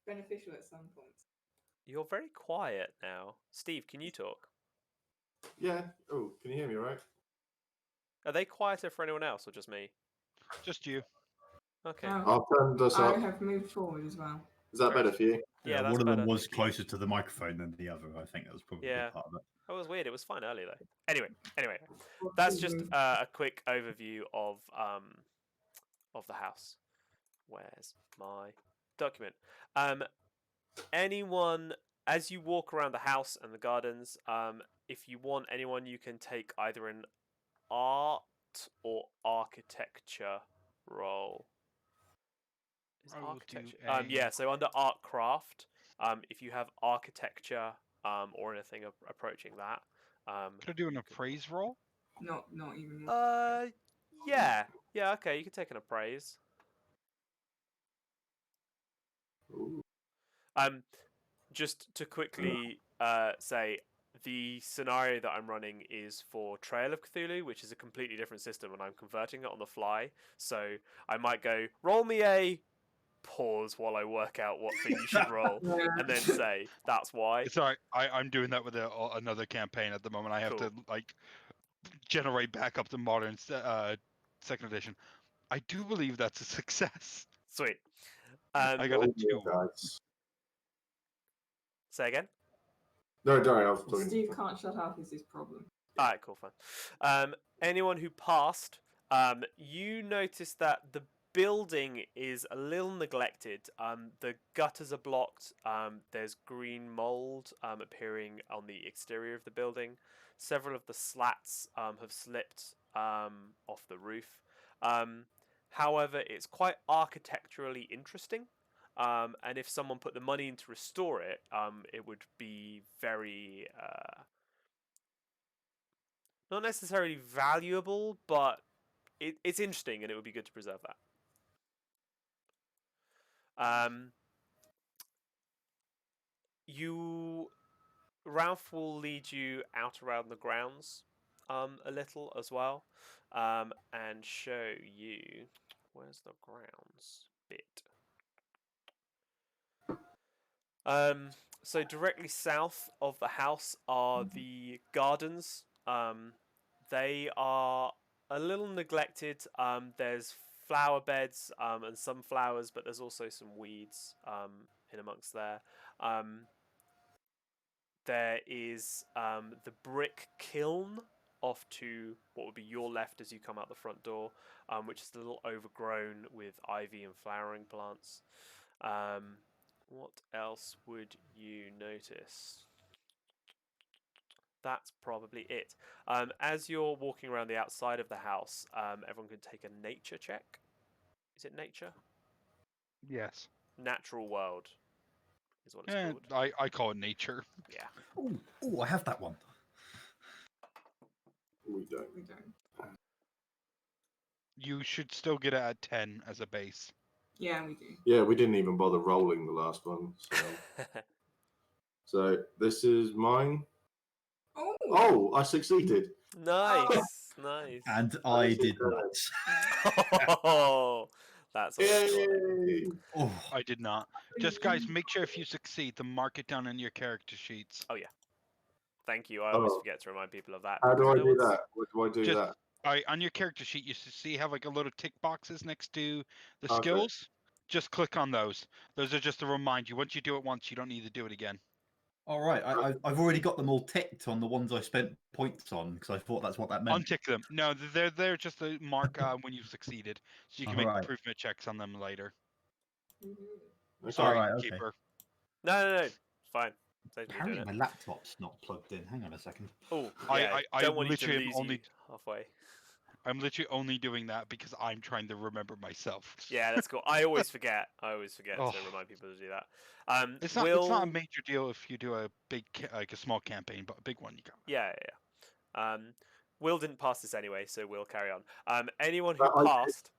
Beneficial at some points. You're very quiet now. Steve, can you talk? Yeah. Oh, can you hear me all right? Are they quieter for anyone else or just me? Just you. Okay. Oh, I'll turn this I up. have moved forward as well. Is that better for you? Yeah, that's one of better. them was Thank you. closer to the microphone than the other. I think that was probably Yeah. part of it. That was weird. It was fine earlier though. Anyway, that's just a quick overview of the house. Where's my document? Anyone, as you walk around the house and the gardens, if you want anyone, you can take either an art or architecture role. Is I will architecture? do Yeah. So under art craft, if you have architecture, or anything approaching that, Could I do an appraise roll? Not even. yeah, okay, you can take an appraise. Ooh. Just to quickly say, the scenario that I'm running is for Trail of Cthulhu, which is a completely different system, and I'm converting it on the fly. So I might go, roll me a pause while I work out what thing you should roll, and then say that's why. It's alright. I'm doing that with another campaign at the moment. I have Cool. to like generate back up to modern second edition. I do believe that's a success. Sweet. I got a 2. Guys. Say again. No, don't. I was talking. Steve can't shut up is his problem. Alright, cool, fine. Anyone who passed, you notice that the building is a little neglected. The gutters are blocked. There's green mold appearing on the exterior of the building. Several of the slats have slipped off the roof. However, it's quite architecturally interesting. And if someone put the money in to restore it, it would be very not necessarily valuable, but it's interesting, and it would be good to preserve that. Ralph will lead you out around the grounds a little as well, and show you where's the grounds bit. So directly south of the house are the gardens. They are a little neglected. There's flower beds and some flowers, but there's also some weeds in amongst there. There is the brick kiln off to what would be your left as you come out the front door, which is a little overgrown with ivy and flowering plants. What else would you notice? that's probably it. As you're walking around the outside of the house, everyone can take a nature check. Is it nature? Yes. Natural world is what it's Eh, called. I call it nature. Yeah. Oh, I have that one. We don't. We don't. You should still get it at 10 as a base. Yeah, we do. Yeah, we didn't even bother rolling the last one. So this is mine. Oh. Oh, I succeeded. Nice, nice. And I This is did correct. not. Oh, that's always funny. Yay! Oh, I did not. Just guys, make sure if you succeed, to mark it down in your character sheets. Oh yeah. Thank you. I always Oh. forget to remind people of that. How do because I no do one's- that? What do I do Just- that? On your character sheet, you see have like a little tick boxes next to the Okay. skills. Just click on those. Those are just to remind you. Once you do it once, you don't need to do it again. all right. I've already got them all ticked on the ones I spent points on because I thought that's what that meant. Untick them. No, they're just to mark when you've succeeded, so you can make Alright. improvement checks on them later. Okay. Sorry, Alright, okay. keeper. No, it's fine. Saves me doing Apparently, it. my laptop's not plugged in. Hang on a second. Oh, I- yeah. I Don't want you to literally am lose only- you halfway. I'm literally only doing that because I'm trying to remember myself. Yeah, that's cool. I always forget. Oh. To remind people to do that. It's not a major deal if you do a big like a small campaign, but a big one you got. Yeah. Will didn't pass this anyway, so we'll carry on. Anyone who I did. passed,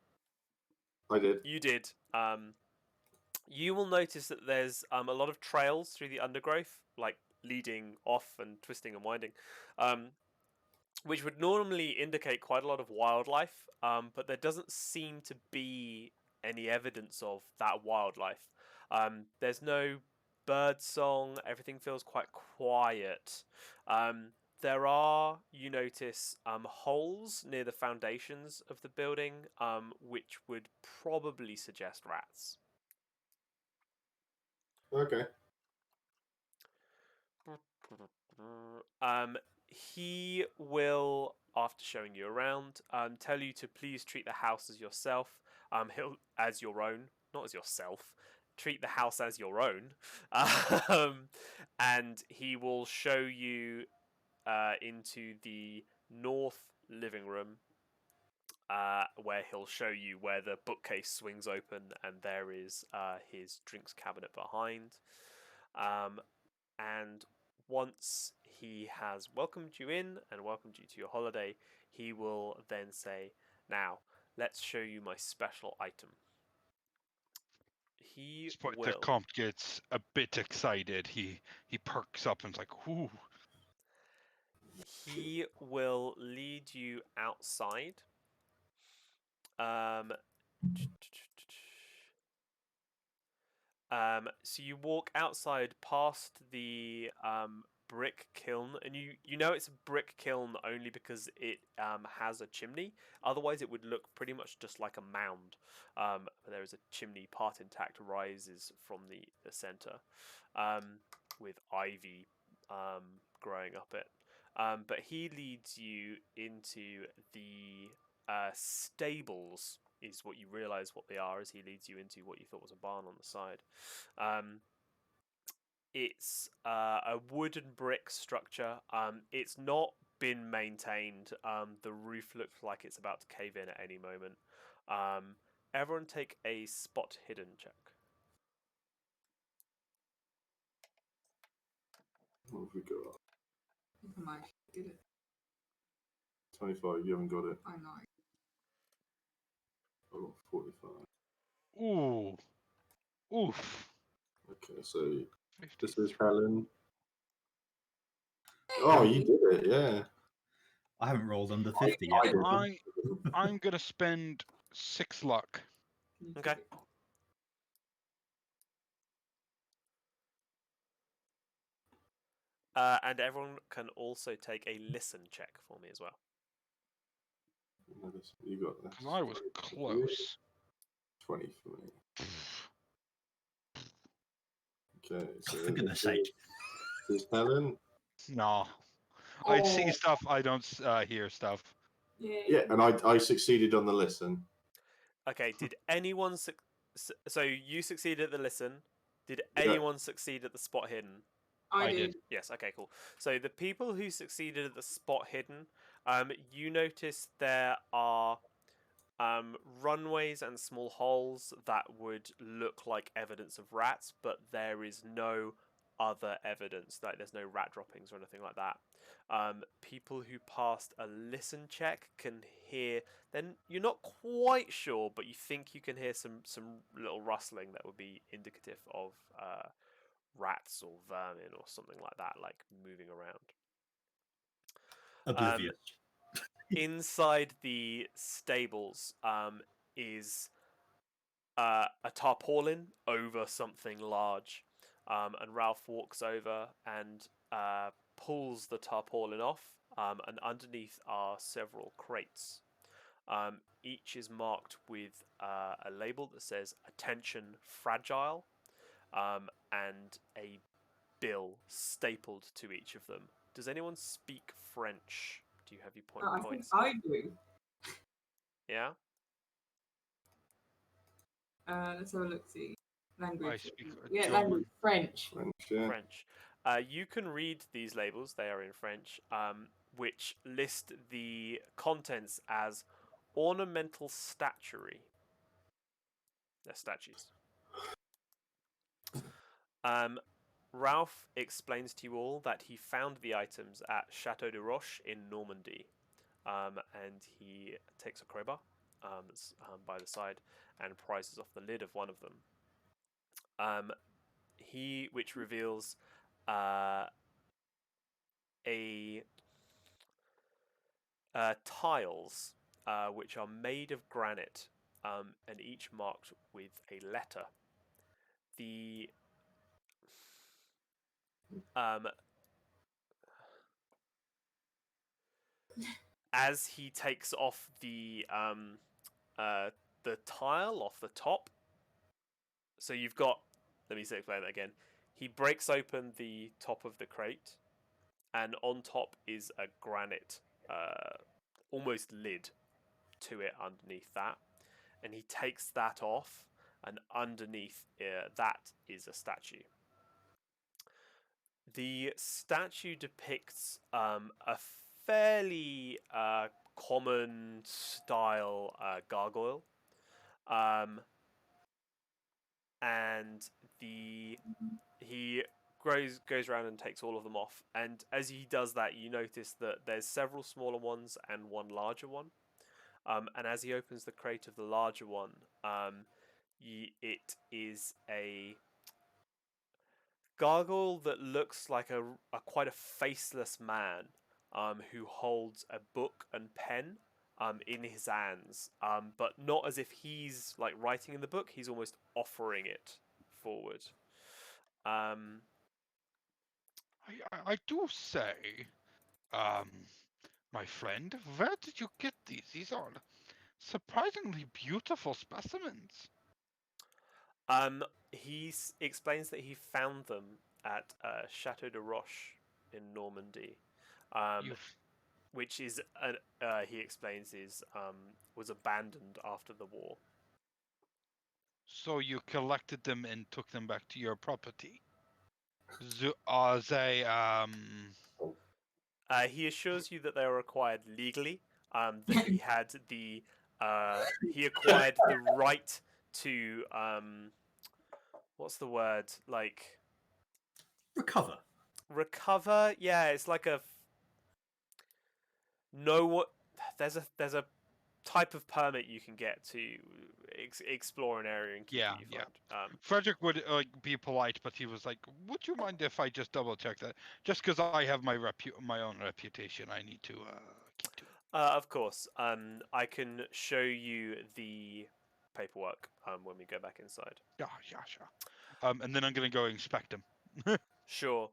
I did. you did. You will notice that there's a lot of trails through the undergrowth, like leading off and twisting and winding, which would normally indicate quite a lot of wildlife, but there doesn't seem to be any evidence of that wildlife. There's no bird song. Everything feels quite quiet. There are, you notice, holes near the foundations of the building, which would probably suggest rats. Okay. He will, after showing you around, tell you to please treat the house as yourself. He'll as your own, not as yourself. Treat the house as your own, and he will show you into the north living room, where he'll show you where the bookcase swings open, and there is his drinks cabinet behind. And once he has welcomed you in and welcomed you to your holiday, he will then say, "Now, let's show you my special item." He But the will. comp gets a bit excited. He perks up and's like, "Ooh!" He will lead you outside. So you walk outside past the brick kiln, and you know it's a brick kiln only because it has a chimney. Otherwise, it would look pretty much just like a mound. There is a chimney, part intact, rises from the center, with ivy growing up it. But he leads you into the stables, is what you realize what they are, as he leads you into what you thought was a barn on the side. It's a wooden brick structure. It's not been maintained. The roof looks like it's about to cave in at any moment. Everyone take a spot hidden check. What have we got? I think I might actually did it. 25. You haven't got it. I know. I've got 45. Ooh. Oof. Okay, so 50. this is Helen. Oh, you did it, yeah. I haven't rolled under 50 yet. did. I'm gonna spend 6 luck. You did Okay. it. And everyone can also take a listen check for me as well. You got this. 'Cause I was close. 20 for me. Okay, so For goodness sake. This is Helen. No. I see Oh. stuff, I don't hear stuff. Yay. Yeah, and I succeeded on the listen. Okay, did anyone... So you succeeded at the listen. Did Yeah. anyone succeed at the spot hidden? I did. did. Yes. Okay. Cool. So the people who succeeded at the spot hidden, you notice there are runways and small holes that would look like evidence of rats, but there is no other evidence. Like there's no rat droppings or anything like that. People who passed a listen check can hear. Then you're not quite sure, but you think you can hear some little rustling that would be indicative of rats or vermin or something like that, like moving around. Oblivious. Inside the stables is a tarpaulin over something large, and Ralph walks over and pulls the tarpaulin off, and underneath are several crates. Each is marked with a label that says "Attention Fragile," and a bill stapled to each of them. Does anyone speak French? Do you have your I think points? I do. Yeah. Let's have a look. See I language. speak Yeah, German. language. French. French, yeah. French. You can read these labels, they are in French, which list the contents as ornamental statuary. They're statues. Ralph explains to you all that he found the items at Chateau de Roche in Normandy, and he takes a crowbar that's by the side and prises off the lid of one of them. Which reveals a tiles, which are made of granite, and each marked with a letter. The as he takes off the tile off the top, so you've got. Let me explain that again. He breaks open the top of the crate, and on top is a granite, almost lid to it underneath that, and he takes that off, and underneath that is a statue. The statue depicts a fairly common style gargoyle, um, and he goes around and takes all of them off. And as he does that, you notice that there's several smaller ones and one larger one. And as he opens the crate of the larger one, it is a gargoyle that looks like a quite a faceless man, who holds a book and pen in his hands, but not as if he's like writing in the book. He's almost offering it forward. I do say, um, my friend, where did you get these? These are surprisingly beautiful specimens. He explains that he found them at Chateau de Roche in Normandy, You've which is he explains is was abandoned after the war. So you collected them and took them back to your property. Are they He assures you that they were acquired legally. That he had he acquired the right to what's the word, like Recover. recover. Yeah, it's like a know what there's a type of permit you can get to explore an area and keep Yeah, what you yeah. find. Frederick would be polite, but he was like, "Would you mind if I just double check that? Just because I have my own reputation, I need to keep to it." Of course. I can show you the paperwork when we go back inside. Yeah, yeah, sure. And then I'm gonna go inspect them. Sure.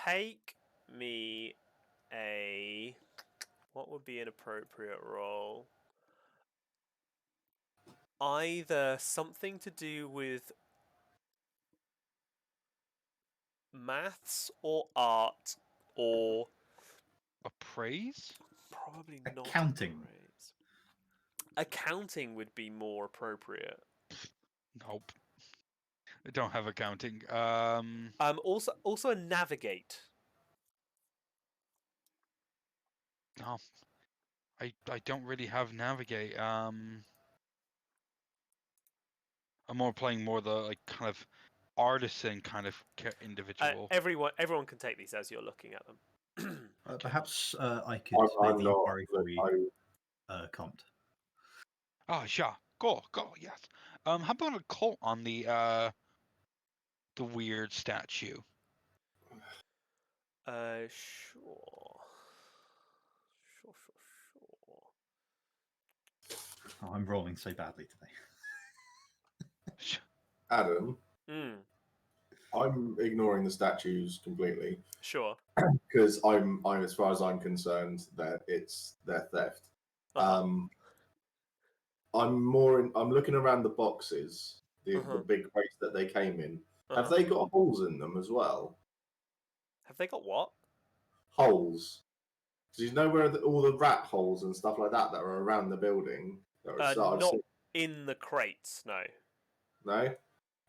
Take me a. What would be an appropriate role? Either something to do with maths or art, or Appraise? probably not Accounting. appraise. Accounting would be more appropriate. Nope. I don't have accounting. Also a navigate. No, I don't really have navigate. I'm more playing more the like kind of artisan kind of individual. Everyone can take these as you're looking at them. Okay. Perhaps I could make I'm the not. inquiry for you, Comte. Ah, yeah, go, yes. How about a cult on the weird statue? Sure. Oh, I'm rolling so badly today. Adam, Mm, I'm ignoring the statues completely sure. because I'm as far as I'm concerned that it's their theft. Uh-huh. I'm looking around the boxes, the Uh-huh. big crates that they came in. Have Uh-huh. they got holes in them as well? Have they got what? Holes. Do you know where all the rat holes and stuff like that are around the building? I've Not seen. in the crates, no. No.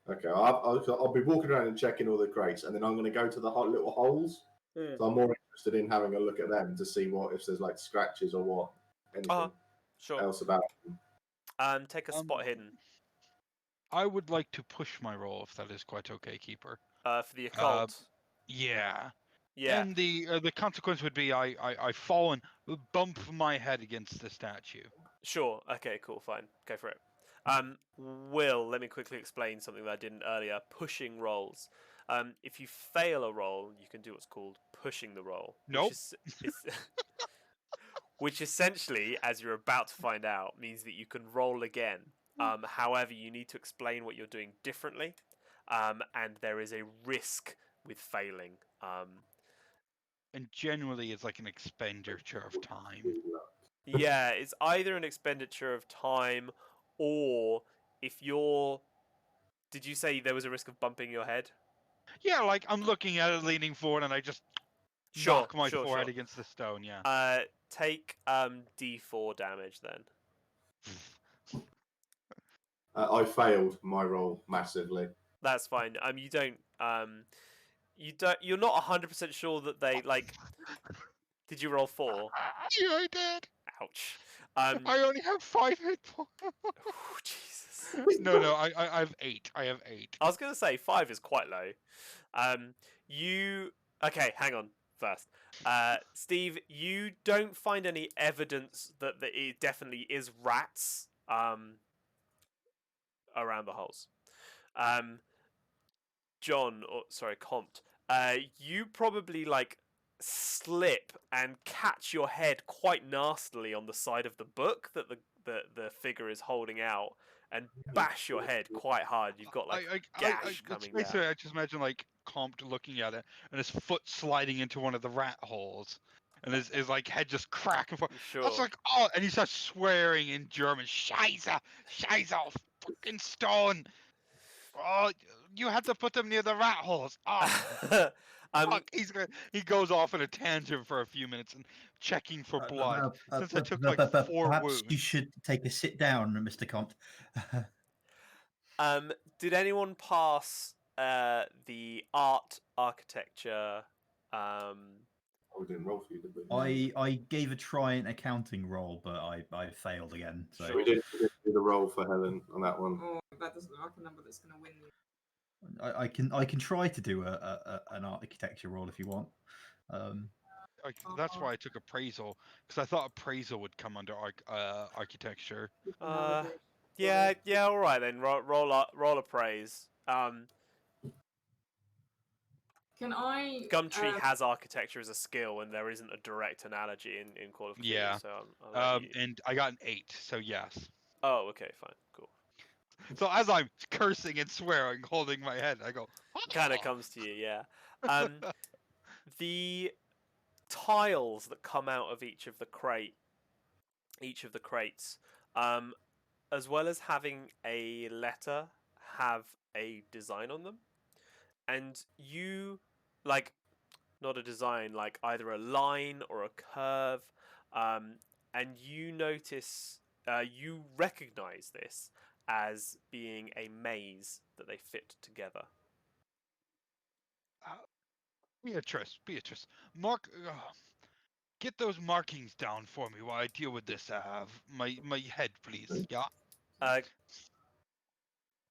Okay, I'll be walking around and checking all the crates, and then I'm going to go to the little holes. So I'm more interested in having a look at them to see if there's like scratches or what anything Sure. else about them. Take a spot hidden. I would like to push my roll if that is quite okay, Keeper. For the occult. Yeah. Yeah. And the consequence would be I fall and bump my head against the statue. Sure. Okay, cool, fine. Go for it. Will, let me quickly explain something that I didn't earlier. Pushing rolls. If you fail a roll, you can do what's called pushing the roll. Nope. Which essentially, as you're about to find out, means that you can roll again. However, you need to explain what you're doing differently, and there is a risk with failing. And generally, it's like an expenditure of time. Yeah, it's either an expenditure of time, or if you're. Did you say there was a risk of bumping your head? Yeah, like I'm looking at it, leaning forward, and I just knock my forehead against the stone. Yeah. Take D4 damage then. I failed my roll massively. That's fine. You're not 100% sure that they like. Did you roll 4? Yeah, I did. Ouch. I only have 5 hit points. Jesus. No, I have 8. I have 8. I was gonna say 5 is quite low. You okay? Hang on first. Steve, you don't find any evidence that it definitely is rats around the holes. John, or sorry, Comte, you probably like slip and catch your head quite nastily on the side of the book that the figure is holding out, and bash your head quite hard. You've got like gash coming down. Basically, I just imagine like Comte looking at it and his foot sliding into one of the rat holes, and his like head just cracking. Sure. I was like, oh, and he starts swearing in German, "Scheiße, Scheiße, fucking stone! Oh, you had to put them near the rat holes. Oh, fuck!" He goes off in a tangent for a few minutes and checking for blood. Since I took like 4 perhaps wounds. you should take a sit down, Mr. Comte. Did anyone pass the art architecture? We didn't roll for you, did we? I gave a try an accounting roll, but I failed again. So Sure. We didn't do the roll for Helen on that one. Oh, that doesn't look like a number that's going to win you. I can try to do an architecture roll if you want. That's why I took appraisal, because I thought appraisal would come under architecture. Yeah, all right then. Roll appraise. Can I? Gumtree has architecture as a skill, and there isn't a direct analogy in Call of Cthulhu. Yeah. So I'll let you... And I got an 8, so yes. Oh, okay, fine, cool. So as I'm cursing and swearing, holding my head, I go. Kind of comes to you, yeah. The tiles that come out of each of the crates, as well as having a letter, have a design on them, and you like not a design, like either a line or a curve, and you notice, you recognize this as being a maze that they fit together. Beatrice, mark. Get those markings down for me while I deal with this. My head, please. Yeah, Uh,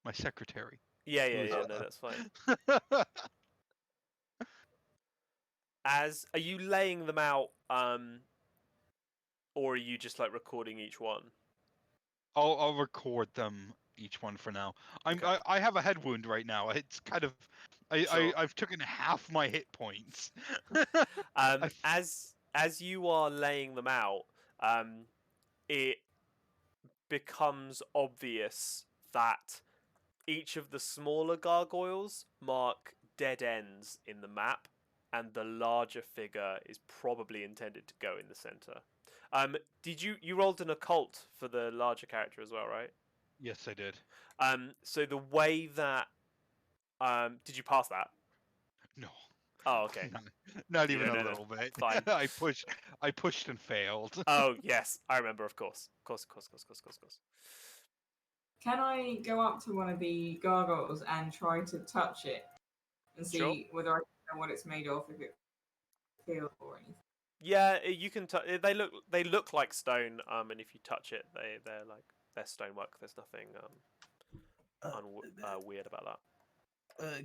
my secretary. yeah. No, that's fine. Are you laying them out, or are you just like recording each one? I'll record them each one for now. Okay. I have a head wound right now. It's kind of Sure. I've taken half my hit points. As you are laying them out, it becomes obvious that each of the smaller gargoyles mark dead ends in the map, and the larger figure is probably intended to go in the center. Did you rolled an occult for the larger character as well, right? Yes, I did. So the way that did you pass that? No. Oh, okay. Not You even don't a know then. little bit. Fine. I pushed and failed. Oh yes, I remember. Of course. Can I go up to one of the gargoyles and try to touch it and Sure. see whether I know what it's made of, if it feels or anything? Yeah, you can. They look like stone. And if you touch it, they're stonework. There's nothing weird about that.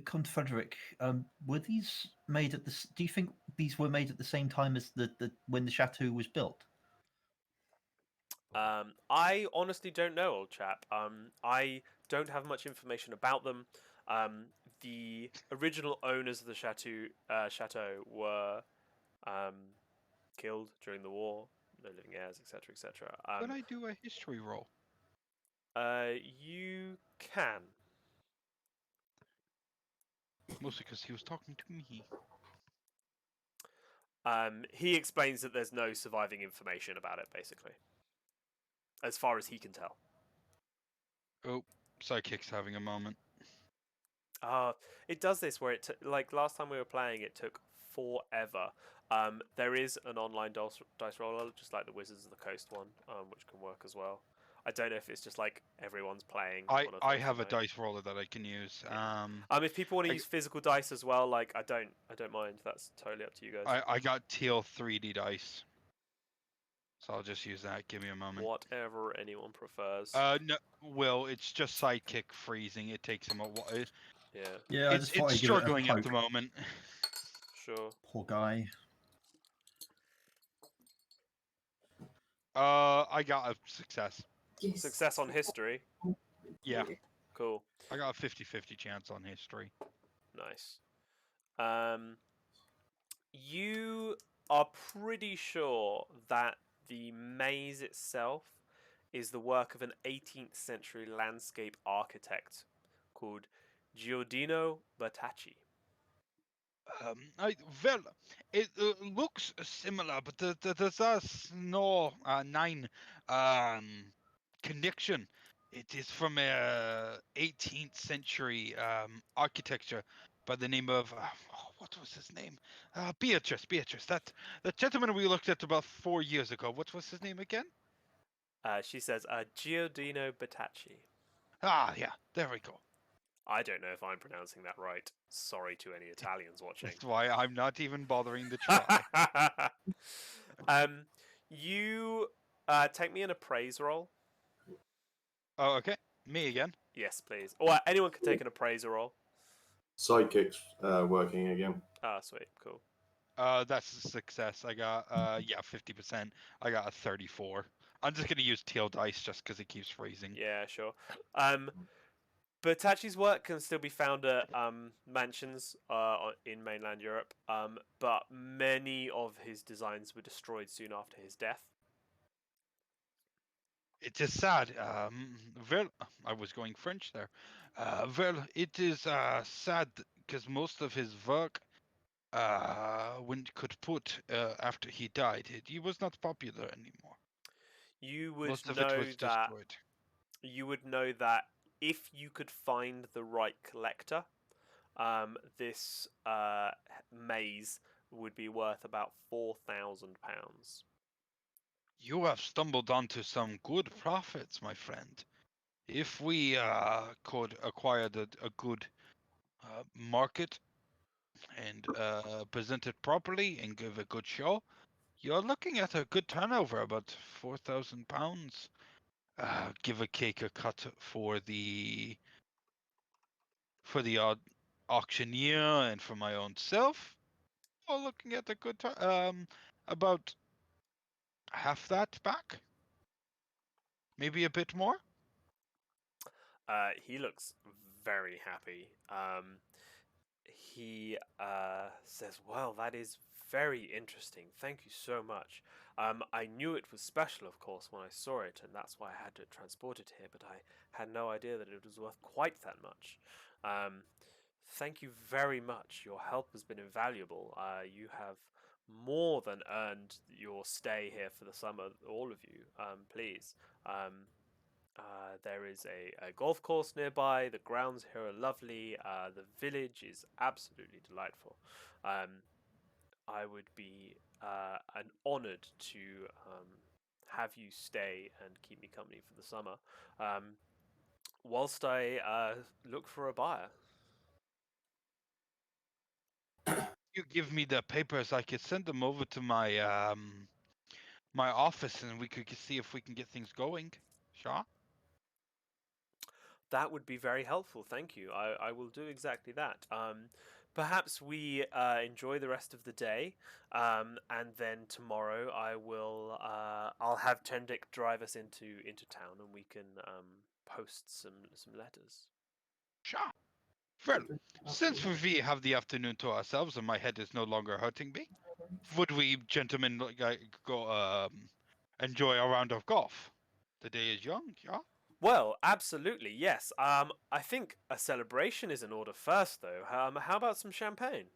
Count Frederick, were these made at the? Do you think these were made at the same time as the when the chateau was built? I honestly don't know, old chap. I don't have much information about them. The original owners of the chateau were killed during the war. No living heirs, etc., etc. Can I do a history roll? You can. Mostly because he was talking to me. He explains that there's no surviving information about it, basically, as far as he can tell. Oh, Sidekick's having a moment. It does this where like last time we were playing, it took forever. There is an online dice roller, just like the Wizards of the Coast one, which can work as well. I don't know if it's just like everyone's playing. I have a dice roller that I can use. Yeah. If people want to use physical dice as well, like I don't mind. That's totally up to you guys. I got teal 3D dice, so I'll just use that. Give me a moment. Whatever anyone prefers. No, Will, it's just Sidekick freezing. It takes him a while. Yeah. I just thought It's I'd give it a struggling at poke. the moment. Sure. Poor guy. I got a success. Yes. Success on history. Yeah. Cool. I got a 50-50 chance on history. Nice. You are pretty sure that the maze itself is the work of an 18th century landscape architect called Giordino Bertacci. Well, it looks similar, but there's no nine connection. It is from a 18th century architecture by the name of what was his name? Beatrice. That the gentleman we looked at about 4 years ago. What was his name again? She says, Giordino Bertacci. Ah, yeah, there we go. I don't know if I'm pronouncing that right. Sorry to any Italians watching. That's why I'm not even bothering to try. You take me an appraise roll. Oh, okay. Me again. Yes, please. Or anyone can take an appraiser roll. Sidekick's working again. Ah, sweet, cool. That's a success. I got 50%. I got a 34. I'm just gonna use teal dice just because it keeps freezing. Yeah, sure. Bertacci's work can still be found at mansions in mainland Europe, but many of his designs were destroyed soon after his death. It is sad. Well, I was going French there. Well, it is sad because most of his work, when could put after he died, he was not popular anymore. You would Most of it know was that. destroyed. You would know that if you could find the right collector, this maze would be worth about £4,000. You have stumbled onto some good profits, my friend. If we could acquire a good market and present it properly and give a good show, you're looking at a good turnover, about £4,000. Give a cake a cut for the auctioneer and for my own self. We're looking at a good about half that back, maybe a bit more. He looks very happy. He says, "Well, that is very interesting. Thank you so much. I knew it was special, of course, when I saw it, and that's why I had to transport it here. But I had no idea that it was worth quite that much. Thank you very much. Your help has been invaluable. You have more than earned your stay here for the summer, all of you. Please." There is a golf course nearby. The grounds here are lovely. The village is absolutely delightful. I would be an honoured to have you stay and keep me company for the summer, whilst I look for a buyer. You give me the papers, I could send them over to my my office, and we could see if we can get things going. Sure. That would be very helpful. Thank you. I will do exactly that. Perhaps we enjoy the rest of the day, and then tomorrow I'll have Tendik drive us into town, and we can post some letters. Sure. Well, Okay, since absolutely. we have the afternoon to ourselves and my head is no longer hurting me, would we, gentlemen, go enjoy a round of golf? The day is young, yeah? Well, absolutely, yes. I think a celebration is in order first, though. How about some champagne?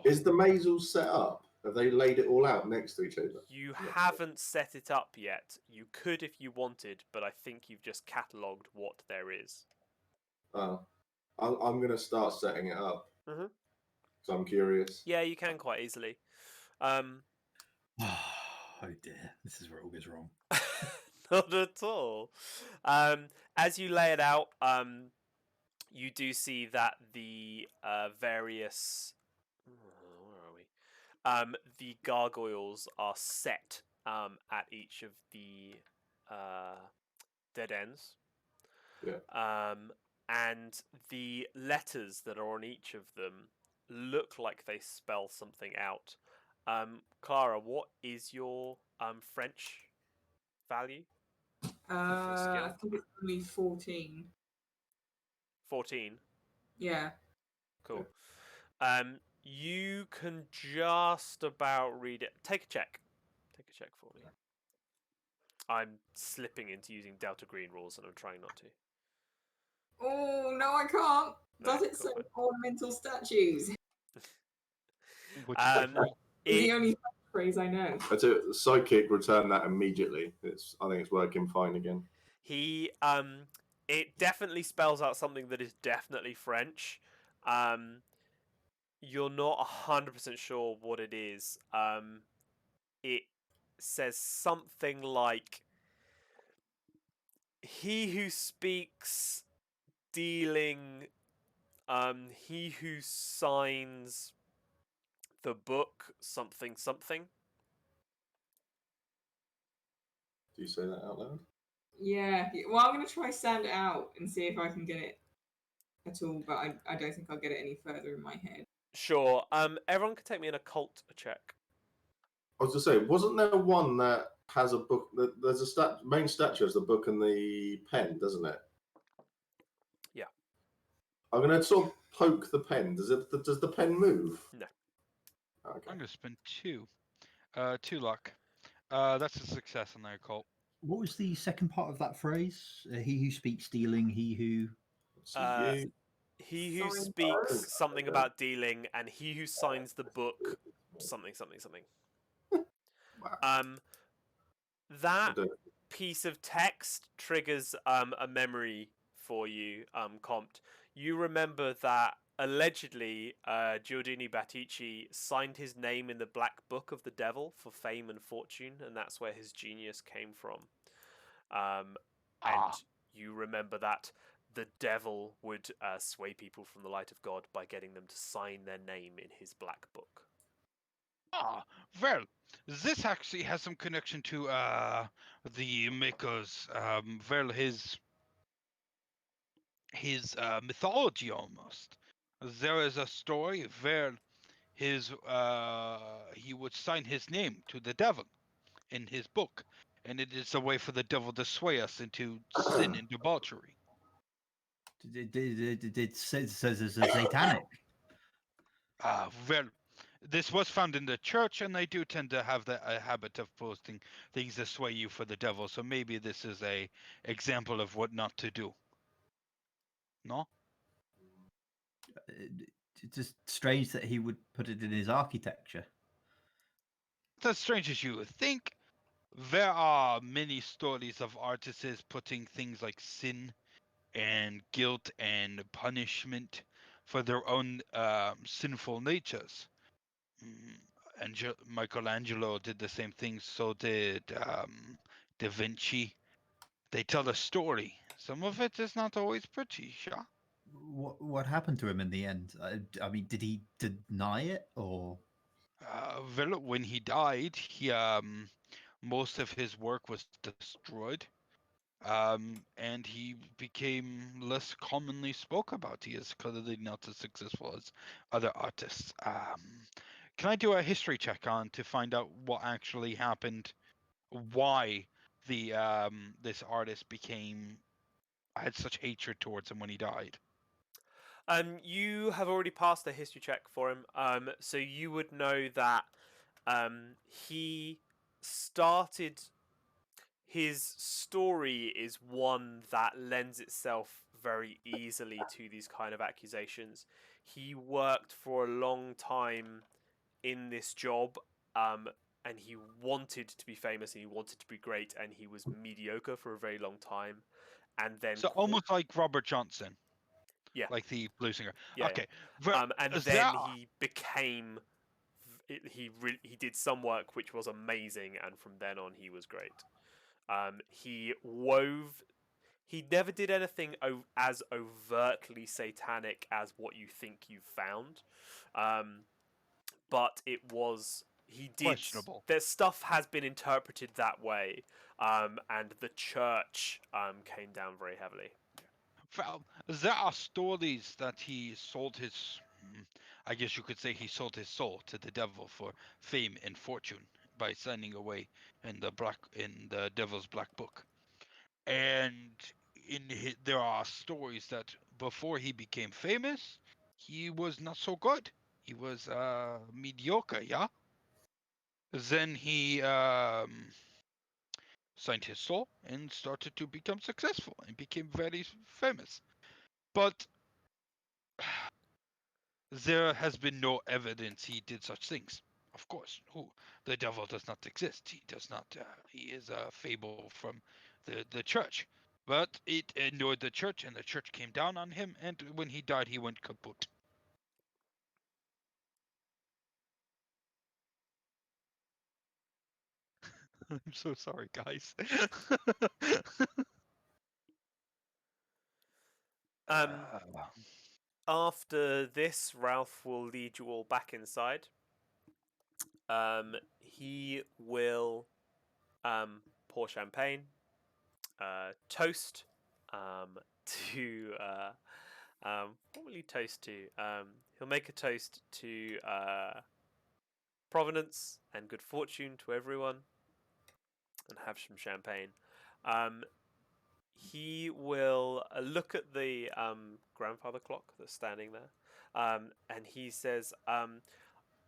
Is the mazel set up? Have they laid it all out next to each other? You No. haven't set it up yet. You could if you wanted, but I think you've just catalogued what there is. Oh, I'm going to start setting it up Mhm. because I'm curious. Yeah, you can quite easily. Um, Oh dear, this is where it all goes wrong. not at all. As you lay it out, you do see that the various where are we? The gargoyles are set at each of the dead ends. Yeah. And the letters that are on each of them look like they spell something out. Clara, what is your French value? Your I skill? think it's only 14. 14. Yeah. Cool. You can just about read it. Take a check. Take a check for me. I'm slipping into using Delta Green rules and I'm trying not to. Oh, no, I can't. No, Does it cool, say fine. ornamental statues? Which Um, Is the it only phrase I know. That's it. The psychic return that immediately. I think it's working fine again. he it definitely spells out something that is definitely French. You're not 100% sure what it is. It says something like he who speaks dealing he who signs the book something something. Do you say that out loud? Yeah. Well, I'm going to try stand it out and see if I can get it at all, but I don't think I'll get it any further in my head. Sure. Everyone can take me an occult check. I was to say, wasn't there one that has a book? There's a main statue has the book and the pen, doesn't it? Yeah. I'm going to sort of poke the pen. Does the pen move? No. Okay. I'm going to spend 2. 2 luck. That's a success on their occult. What was the second part of that phrase? He who speaks dealing, he who. So Uh, you. He who Sign speaks book. something about dealing, and he who signs the book something something something. Wow. That piece of text triggers a memory for you, Compt. You remember that allegedly Giordini Battici signed his name in the Black Book of the Devil for fame and fortune, and that's where his genius came from. And you remember that the devil would sway people from the light of God by getting them to sign their name in his black book. Well, this actually has some connection to the Maker's his mythology almost. There is a story where he would sign his name to the devil in his book, and it is a way for the devil to sway us into sin and debauchery. It says it's a satanic. Well, this was found in the church, and they do tend to have a habit of posting things that sway you for the devil. So maybe this is a example of what not to do. No? It's just strange that he would put it in his architecture. Not as strange as you would think. There are many stories of artists putting things like sin and guilt and punishment for their own sinful natures. Michelangelo did the same thing, so did Da Vinci. They tell a story. Some of it is not always pretty, yeah? What happened to him in the end? I mean, did he deny it or? Well, when he died, most of his work was destroyed. And he became less commonly spoke about. He is clearly not as successful as other artists. Can I do a history check on to find out what actually happened? Why this artist had such hatred towards him when he died? You have already passed a history check for him, so you would know that he started. His story is one that lends itself very easily to these kind of accusations. He worked for a long time in this job, and he wanted to be famous and he wanted to be great, and he was mediocre for a very long time, and then So almost like Robert Johnson, yeah, like the blues singer. yeah, Okay, and then he became. He did some work which was amazing, and from then on he was great. He wove. He never did anything as overtly satanic as what you think you've found, but it was. He did. questionable. Their stuff has been interpreted that way, and the church came down very heavily. Well, there are stories that he sold his. I guess you could say he sold his soul to the devil for fame and fortune by signing away in the devil's black book. And there are stories that before he became famous, he was not so good. He was mediocre, yeah. Then he signed his soul and started to become successful and became very famous. But there has been no evidence he did such things. Of course, the devil does not exist. He does not. He is a fable from the church. But it annoyed the church, and the church came down on him. And when he died, he went kaput. I'm so sorry, guys. After this, Ralph will lead you all back inside. He will pour champagne, toast to. What will he toast to? He'll make a toast to provenance and good fortune to everyone, and have some champagne. He will look at the grandfather clock that's standing there, and he says,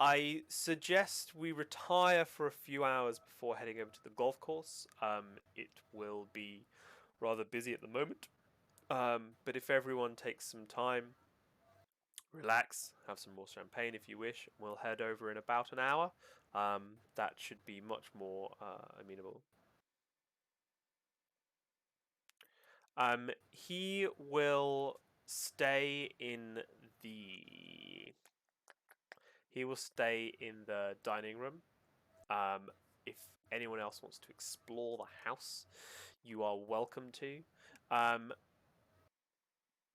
I suggest we retire for a few hours before heading over to the golf course. It will be rather busy at the moment, but if everyone takes some time, relax, have some more champagne if you wish, we'll head over in about an hour. That should be much more amenable. He will stay in the. He will stay in the dining room. If anyone else wants to explore the house, you are welcome to.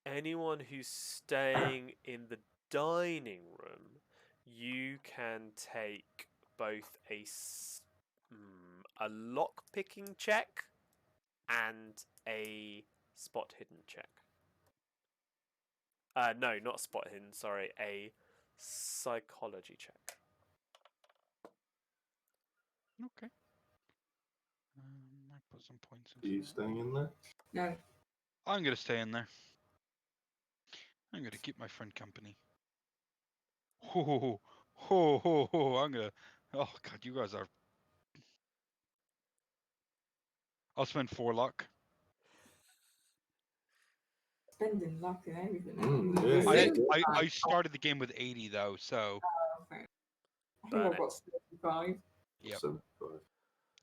Anyone who's staying in the dining room, you can take both a lock picking check and a spot hidden check. No, not spot hidden. Sorry, a psychology check. Okay. I put some points Are into you that. staying in there? No. I'm gonna stay in there. I'm gonna keep my friend company. Ho, ho, ho, ho. I'm gonna. Oh god, you guys are. I'll spend 4 luck. Spending luck and everything. Yeah. I started the game with 80 though, so I think Burn I've got 35. yep. 75.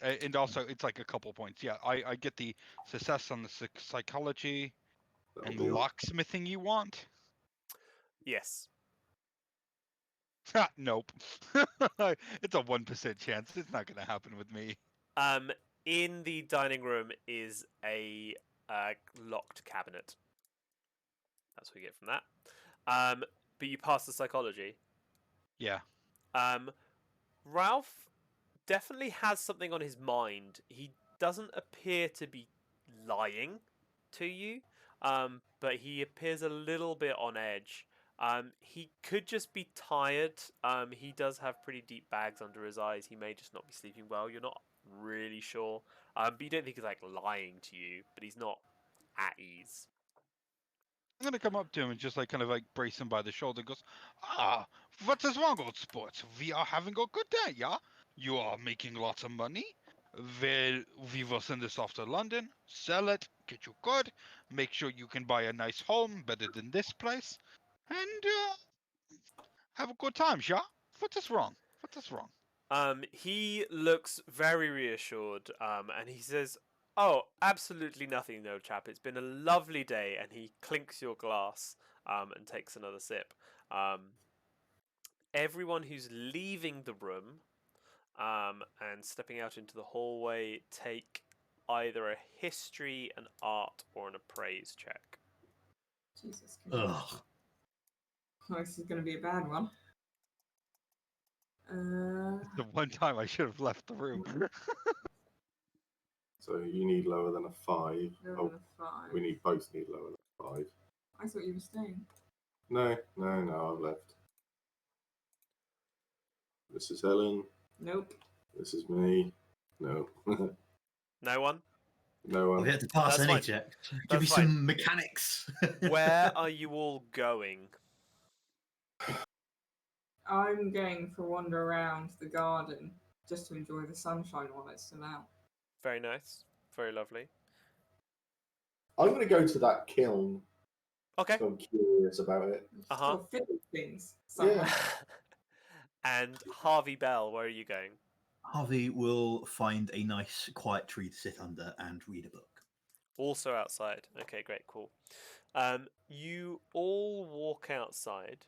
And also it's like a couple points. Yeah, I get the success on the psychology That'll and be all. locksmithing you want. Yes. Nope. It's a 1% chance. It's not gonna happen with me. In the dining room is a locked cabinet. That's what you get from that. But you pass the psychology. Yeah. Ralph definitely has something on his mind. He doesn't appear to be lying to you, but he appears a little bit on edge. He could just be tired. He does have pretty deep bags under his eyes. He may just not be sleeping well. You're not really sure. But you don't think he's like lying to you, but he's not at ease. I'm gonna come up to him and just like kind of like brace him by the shoulder. Goes, what is wrong, old sport? We are having a good day, yeah. You are making lots of money. Well, we will send this off to London, sell it, get you good, make sure you can buy a nice home better than this place, and have a good time, yeah. What is wrong? What is wrong? He looks very reassured, and he says, "Oh, absolutely nothing, no chap. It's been a lovely day." And he clinks your glass, and takes another sip. Everyone who's leaving the room, and stepping out into the hallway, take either a history, an art, or an appraise check. Jesus. Ugh. Oh, this is going to be a bad one. The one time I should have left the room. So you need lower than a 5. Lower Oh, than a 5. we both need lower than a 5. I thought you were staying. No, I've left. This is Helen. Nope. This is me. No. No one? No one. We had to pass That's any fine. check. Give That's me fine. some mechanics. Where are you all going? I'm going for a wander around the garden just to enjoy the sunshine while it's still out. Very nice. Very lovely. I'm going to go to that kiln. Okay. I'm curious about it. Uh-huh. Or fiddle things. Yeah. And Harvey Bell, where are you going? Harvey will find a nice quiet tree to sit under and read a book. Also outside. Okay, great, cool. You all walk outside.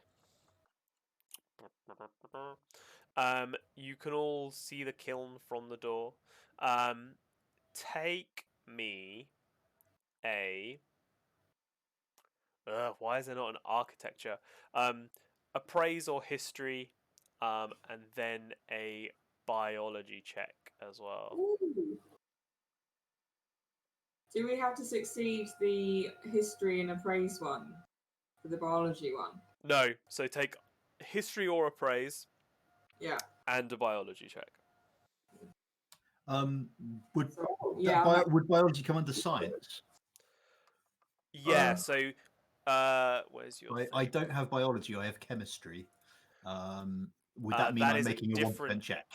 You can all see the kiln from the door. Take me a. Why is there not an architecture? Appraise or history, and then a biology check as well. Ooh. Do we have to succeed the history and appraise one for the biology one? No, so take history or appraise. Yeah. And a biology check. Would Yeah. would biology come under science? Yeah. So, where's your? I don't have biology. I have chemistry. Would that mean that I'm is a making a different 1% check?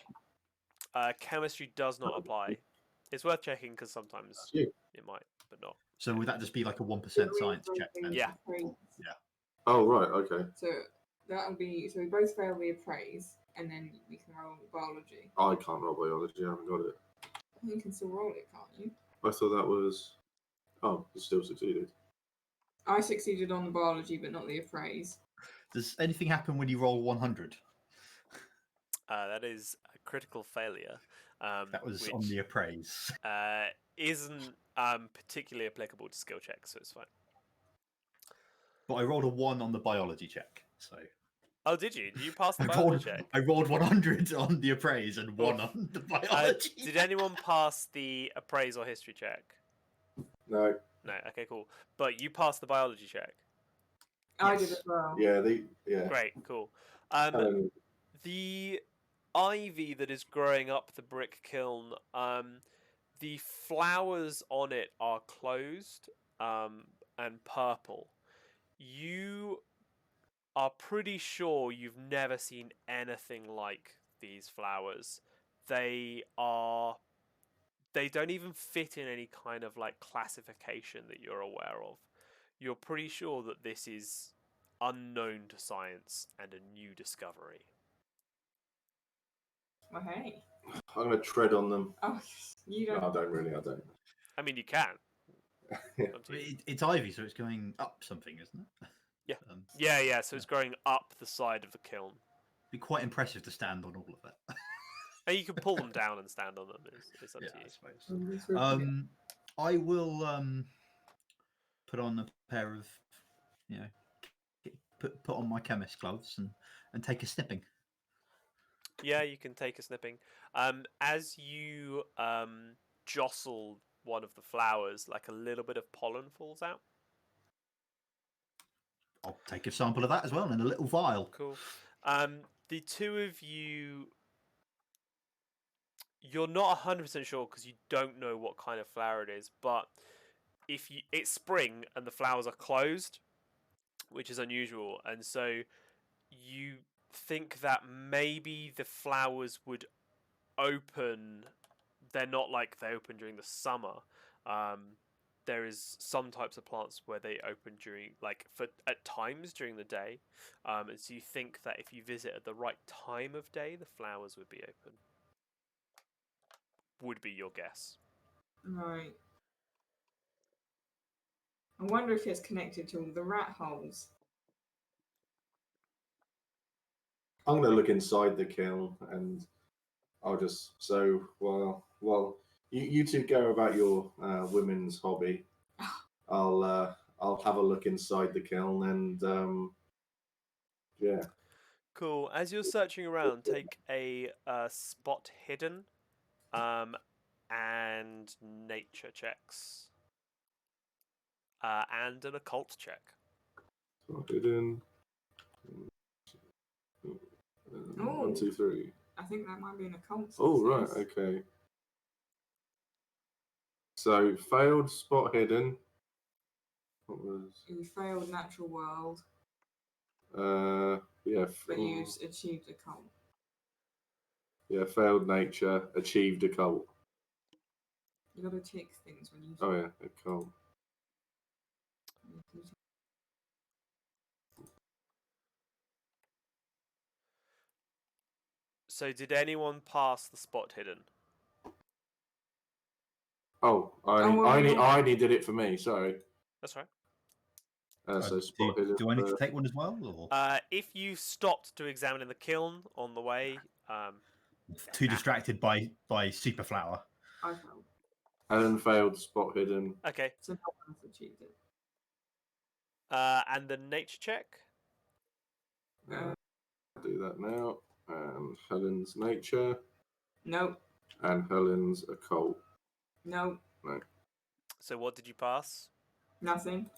Chemistry does not apply. It's worth checking because sometimes Yeah. it might, but not. So would that just be like a 1% science check then? Yeah. Oh, right, okay. So that'll be, so we both fail the appraise and then we can roll biology. I can't roll biology, I haven't got it. You can still roll it, can't you? I thought that was. Oh, you still succeeded. I succeeded on the biology, but not the appraise. Does anything happen when you roll 100? That is a critical failure. That was which, on the appraise. Isn't particularly applicable to skill checks, so it's fine. But I rolled a 1 on the biology check, so Oh, did you? Did you pass the I biology rolled, check? I rolled 100 on the appraise and 1 Oof. on the biology. Did anyone pass the appraise or history check? No. No. Okay, cool. But you passed the biology check. I did Yes. as well. Yeah. Great, cool. Helen, The ivy that is growing up the brick kiln, the flowers on it are closed and purple. You are pretty sure you've never seen anything like these flowers. They don't even fit in any kind of like classification that you're aware of. You're pretty sure that this is unknown to science and a new discovery. Well, hey. I'm going to tread on them. Oh, you No, don't. I don't really. I don't. I mean, you can. Up to you. It's ivy, so it's going up something, isn't it? Yeah. Um, Yeah. So it's growing up the side of the kiln. Be quite impressive to stand on all of that. And you can pull them down and stand on them. It's up Yeah, to you. I suppose. This would be good. I will put on a pair of, put on my chemist gloves and take a snipping. Yeah, you can take a snipping. As you jostle one of the flowers, like a little bit of pollen falls out. I'll take a sample of that as well in a little vial. Cool. The two of you, you're not 100% sure because you don't know what kind of flower it is, but it's spring and the flowers are closed, which is unusual, and so you think that maybe the flowers would open. They're not like they open during the summer. There is some types of plants where they open during at times during the day, and so you think that if you visit at the right time of day, the flowers would be open. Would be your guess. Right. I wonder if it's connected to all the rat holes. I'm going to look inside the kiln, and I'll just well, you two go about your women's hobby. I'll have a look inside the kiln, and yeah. Cool. As you're searching around, take a spot hidden, and nature checks, and an occult check. So hidden. 1, 2, 3. I think that might be an occult. Oh right, okay. So failed spot hidden. What was? You failed natural world, Yeah. but you achieved occult. Yeah, failed nature, achieved occult. You gotta tick things when you. Oh yeah, occult. So, did anyone pass the spot hidden? Oh, I only did it for me. Sorry. That's right. So spot hidden. Do I need to take one as well? Or? If you stopped to examine in the kiln on the way, Too distracted by super flower. I failed. Helen failed spot hidden. okay. So no one has achieved it. And the nature check. I'll do that now. And Helen's nature. Nope. And Helen's occult. Nope. No. So, what did you pass? Nothing.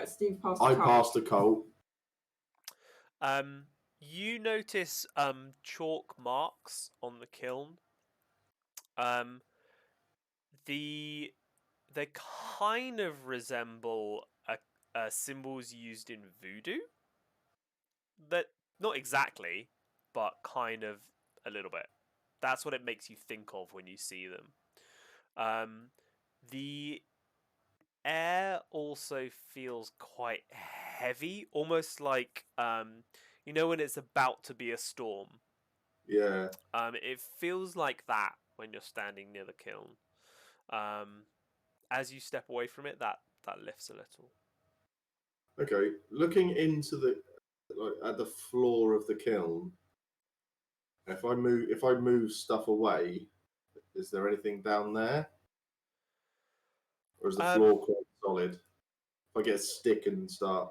Steve passed. I occult. passed occult. You notice chalk marks on the kiln. They kind of resemble symbols used in voodoo. That not exactly, but kind of a little bit. That's what it makes you think of when you see them. The air also feels quite heavy, almost like when it's about to be a storm. Yeah. It feels like that when you're standing near the kiln. As you step away from it, that lifts a little. Okay. Looking into at the floor of the kiln. If I move stuff away, is there anything down there? or is the floor quite solid? If I get a stick and start.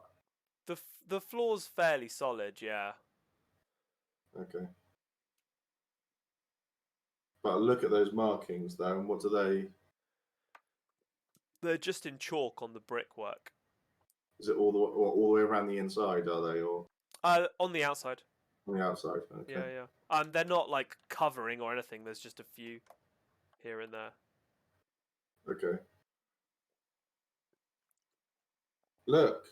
The floor's fairly solid, yeah. Okay. But look at those markings though, and what do they? They're just in chalk on the brickwork. Is it all the way around the inside? Are they or On the outside. on the outside? Okay. Yeah, yeah. They're not like covering or anything. There's just a few here and there. Okay. Look.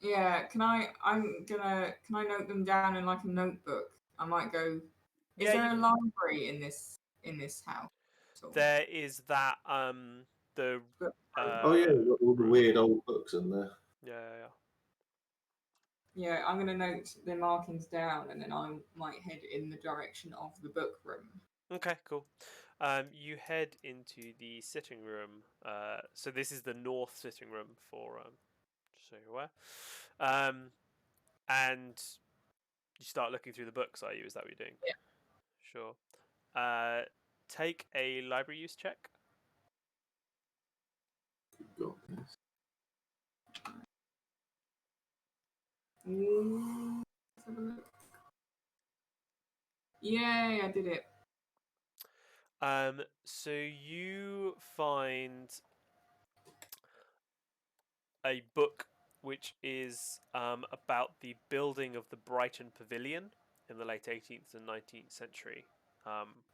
Yeah, can I note them down in like a notebook? I might go. Is Yeah, there you a library in this house? at all? There is that the But- Oh yeah, you've got all the room. weird old books in there. Yeah. Yeah, I'm gonna note the markings down, and then I might head in the direction of the book room. Okay, cool. You head into the sitting room. So this is the north sitting room for just so you're aware. And you start looking through the books. Are you? Is that what you're doing? Yeah. Sure. Take a library use check. Got this. Let's have a look. Yay, I did it. So you find a book which is about the building of the Brighton Pavilion in the late 18th and 19th century,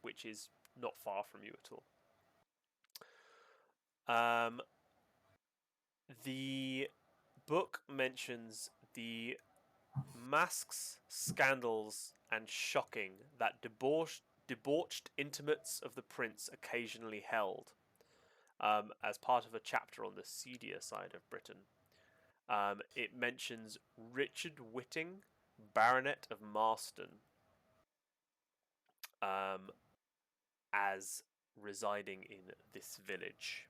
which is not far from you at all. The book mentions the masks, scandals, and shocking that debauched intimates of the prince occasionally held, as part of a chapter on the seedier side of Britain. It mentions Richard Whitting, Baronet of Marston, as residing in this village.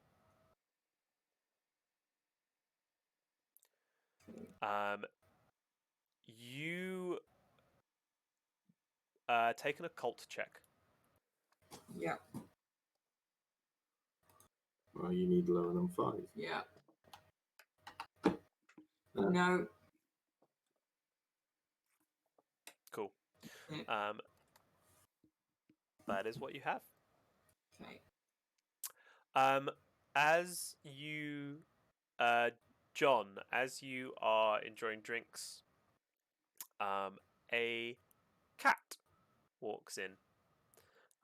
You take an occult check. Yeah, Well, you need lower than 5. yeah. Yeah. No. Cool. Yeah. That is what you have. Okay. As you, John, as you are enjoying drinks, a cat walks in,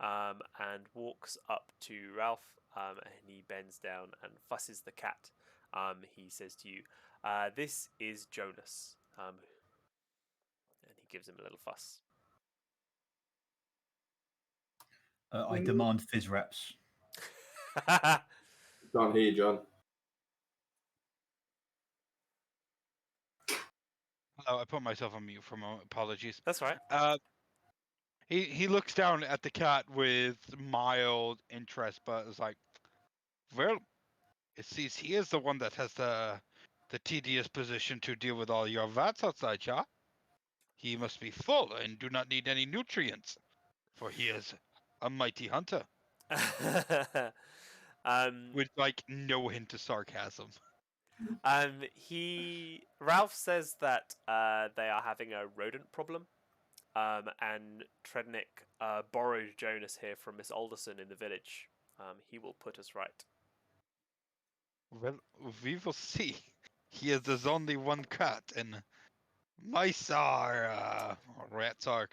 and walks up to Ralph, and he bends down and fusses the cat. He says to you, "This is Jonas," and he gives him a little fuss. I demand fizz wraps. Can't hear you, John. Hello, I put myself on mute for a moment. Apologies. That's right. He looks down at the cat with mild interest, but is like, well, it seems he is the one that has the tedious position to deal with all your vats outside, yeah? He must be full and do not need any nutrients, for he is a mighty hunter. With like no hint of sarcasm. Ralph says that they are having a rodent problem, and Trednick borrowed Jonas here from Miss Alderson in the village. He will put us right. Well, we will see. He is there's only one cat, and mice are rats are.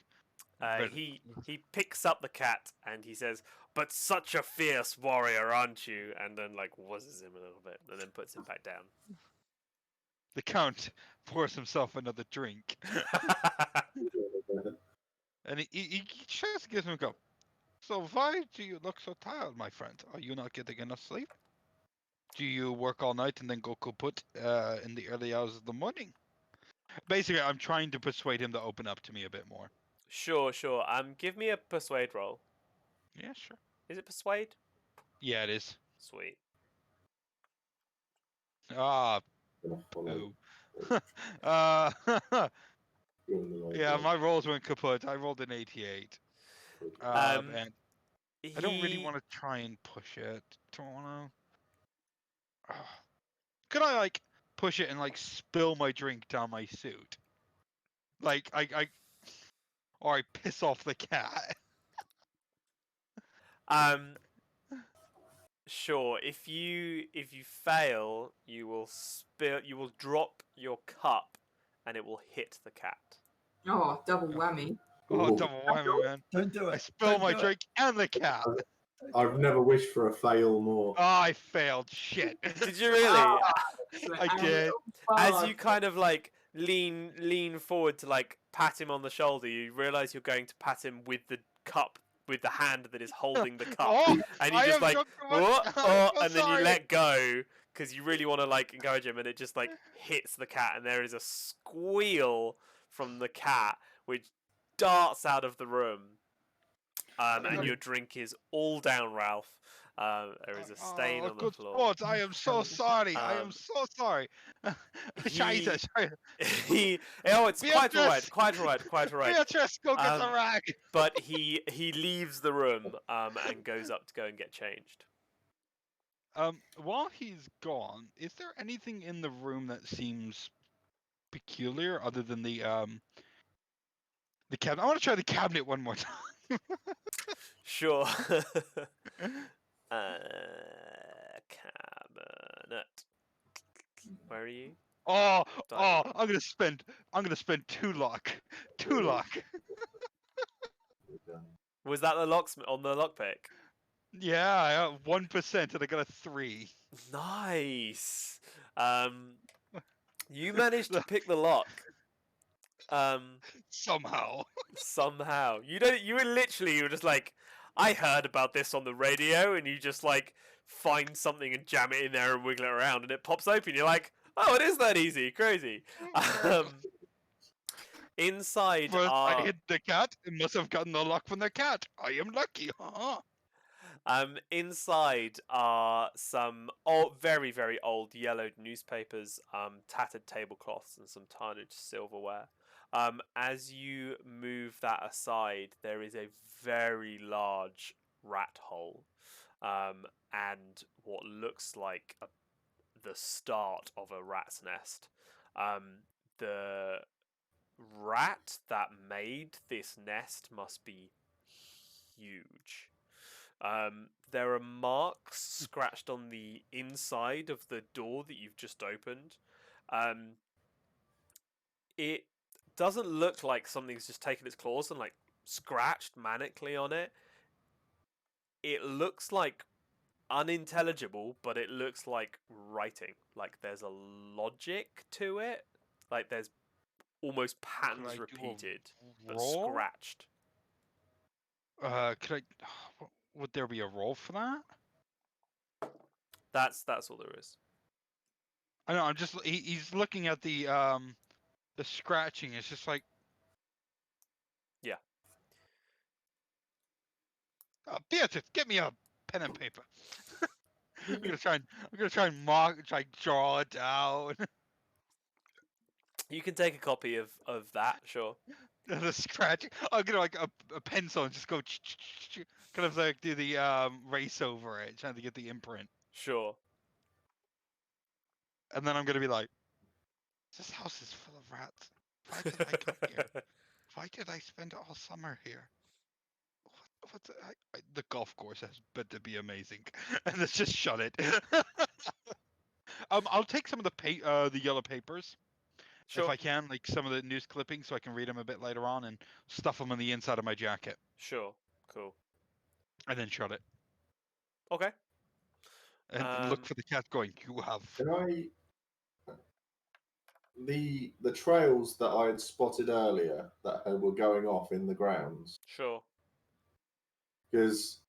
Well, He picks up the cat and he says, "But such a fierce warrior, aren't you?" And then like wuzzes him a little bit, and then puts him back down. the count pours himself another drink, and he just gives him a go. So why do you look so tired, my friend? Are you not getting enough sleep? Do you work all night and then go kaput in the early hours of the morning? Basically, I'm trying to persuade him to open up to me a bit more. Sure. Give me a persuade roll. Yeah, sure. Is it persuade? Yeah, it is. Sweet. Ah, Gonna follow. poo. uh, Doing the right yeah, way. my rolls went kaput. I rolled an 88. And I don't really He want to try and push it. Don't want to. Could I like push it and like spill my drink down my suit? Like or I piss off the cat. Sure. If you fail, you will drop your cup, and it will hit the cat. Oh, double whammy. Oh, Ooh. double whammy, man! Don't do it. I spill Don't my do it. drink and the cat. I've never wished for a fail more. Oh, I failed. Shit. Did you really? Excellent. I And did. As you kind of like lean forward to like pat him on the shoulder, you realize you're going to pat him with the cup, with the hand that is holding the cup, Oh, and you I just have like drunk too much. oh, I'm oh, so and then you sorry. let go because you really want to like encourage him, and it just like hits the cat, and there is a squeal from the cat which darts out of the room, and your drink is all down, Ralph. There is a stain Oh, on the good floor. sports. I am so sorry. I am Um, so sorry. he Scheiße, sorry. it's quite all right, Beatrice! quite all right, quite all right. Beatrice, go get the Um, rag. But he leaves the room and goes up to go and get changed. While he's gone, is there anything in the room that seems peculiar other than the cabinet? I want to try the cabinet one more time. Sure. Cabinet. Where are you? Oh, Dining room. I'm gonna spend 2 luck. 2 luck. Was that the locksmith on the lockpick? Yeah, I got 1% and I got a 3. Nice. You managed to pick the lock. Somehow. Somehow. You were just like, I heard about this on the radio, and you just like find something and jam it in there and wiggle it around, and it pops open. You're like, oh, it is that easy. Crazy. Inside First, I are hit the cat. It must have gotten the luck from the cat. I am lucky. inside are some very, very old yellowed newspapers, tattered tablecloths, and some tarnished silverware. As you move that aside, there is a very large rat hole, and what looks like the start of a rat's nest. The rat that made this nest must be huge. There are marks scratched on the inside of the door that you've just opened. It doesn't look like something's just taken its claws and like scratched manically on it. It looks like unintelligible, but it looks like writing. Like there's a logic to it. Like there's almost Could I patterns do a repeated, but roll? scratched. Could I? Would there be a roll for that? That's all there is. I know. I'm just. He's looking at the scratching. It's just like. Yeah. Beatrice, get me a pen and paper. I'm gonna try and mark, try and draw it down. You can take a copy of that, sure. The scratching. I'm gonna like a pencil and just go kind of like do the race over it, trying to get the imprint. Sure. And then I'm gonna be like, this house is full of rats. Why did I come here? Why did I spend all summer here? The golf course has better be amazing, and let's just shut it. I'll take some of the yellow papers Sure. if I can, like some of the news clippings, so I can read them a bit later on and stuff them on the inside of my jacket, Sure. Cool. and then shut it Okay. and look for the cat. Going, you have. Can I? The trails that I had spotted earlier that were going off in the grounds, Sure. because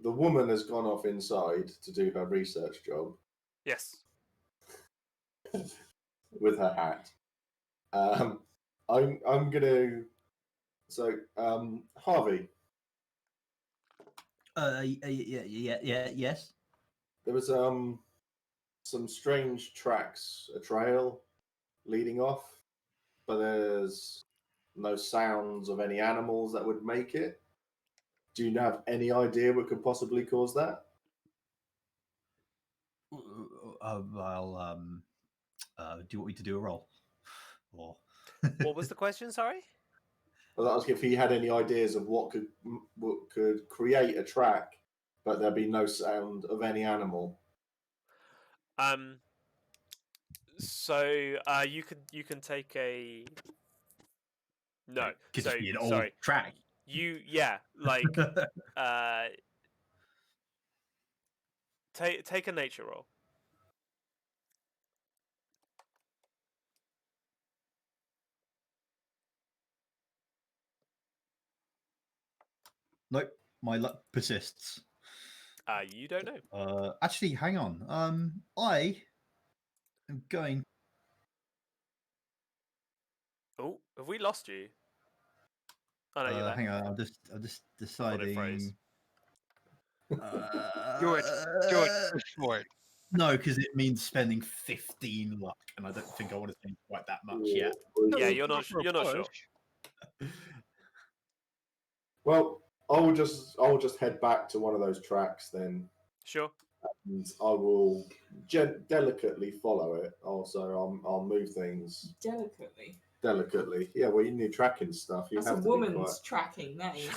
the woman has gone off inside to do her research job Yes. with her hat. I'm gonna. So Harvey, Yes. there was some strange tracks, a trail leading off, but there's no sounds of any animals that would make it. Do you have any idea what could possibly cause that? Well, do you want me to do a roll? Or What was the question? Sorry. I was asking if he had any ideas of what could create a track, but there'd be no sound of any animal. So you can take a no. it could So just be an old sorry. track. Like take a nature roll. Nope, my luck persists. You don't know. Actually, hang on. I am going. Oh, have we lost you? Oh no, you're there. Hang on. I'm just Thought it froze. deciding. Do it. Push for it. No, because it means spending 15 luck, and I don't think I want to spend quite that much yet. Yeah, you're not sure. Well, I'll just head back to one of those tracks then, Sure. and I will delicately follow it. Also, I'll move things Delicately. delicately. Yeah, well, you need tracking stuff. You That's have a to woman's be quiet. tracking, that is.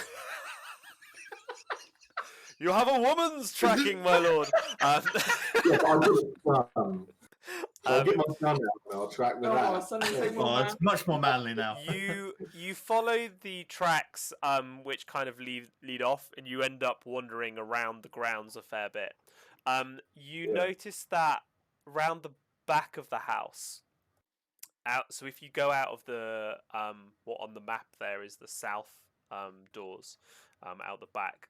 You have a woman's tracking, my lord. Yes, I will. So I'll get my gun out and I'll track with Oh, that. suddenly take more Oh, man. it's much more manly now. you follow the tracks which kind of lead off, and you end up wandering around the grounds a fair bit. You notice that round the back of the house, so if you go out of the what on the map there is the south doors, out the back,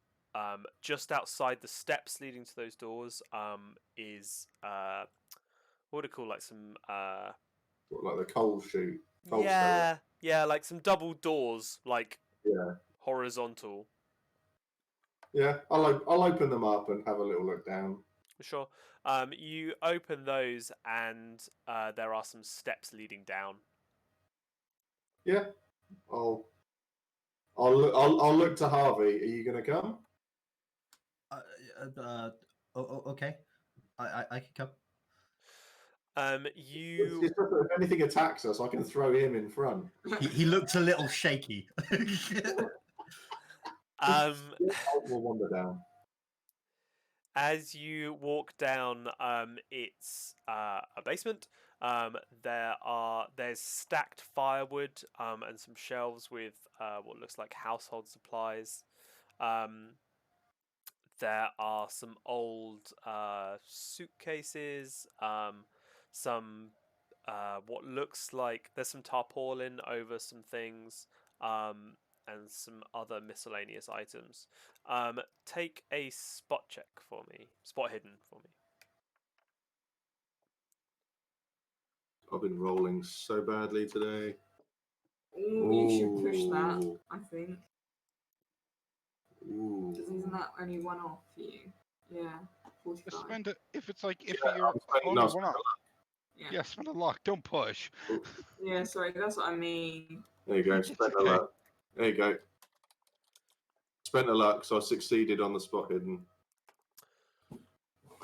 just outside the steps leading to those doors is what do you call, like some Like the coal chute. yeah, like some double doors, like Yeah. horizontal. Yeah, I'll open them up and have a little look down. Sure. You open those, and there are some steps leading down. Yeah, I'll look to Harvey. Are you gonna come? Okay. I can come. You It's just that if anything attacks us, I can throw him in front. He looks a little shaky. We'll wander down. As you walk down, it's a basement. There's stacked firewood and some shelves with what looks like household supplies. There are some old suitcases, some what looks like there's some tarpaulin over some things, and some other miscellaneous items. Take a spot check for me. Spot hidden for me. I've been rolling so badly today. Ooh, you should push that, Ooh. I think. Ooh. Isn't that only one off for you? Yeah, 45. Spend it if it's like if Yeah, you're I'm spending only lots one of off. Yeah, spend a luck. Don't push. Yeah, sorry, that's what I mean. There you go. It's Spent a okay. luck. There you go. Spent a luck, so I succeeded on the spot hidden.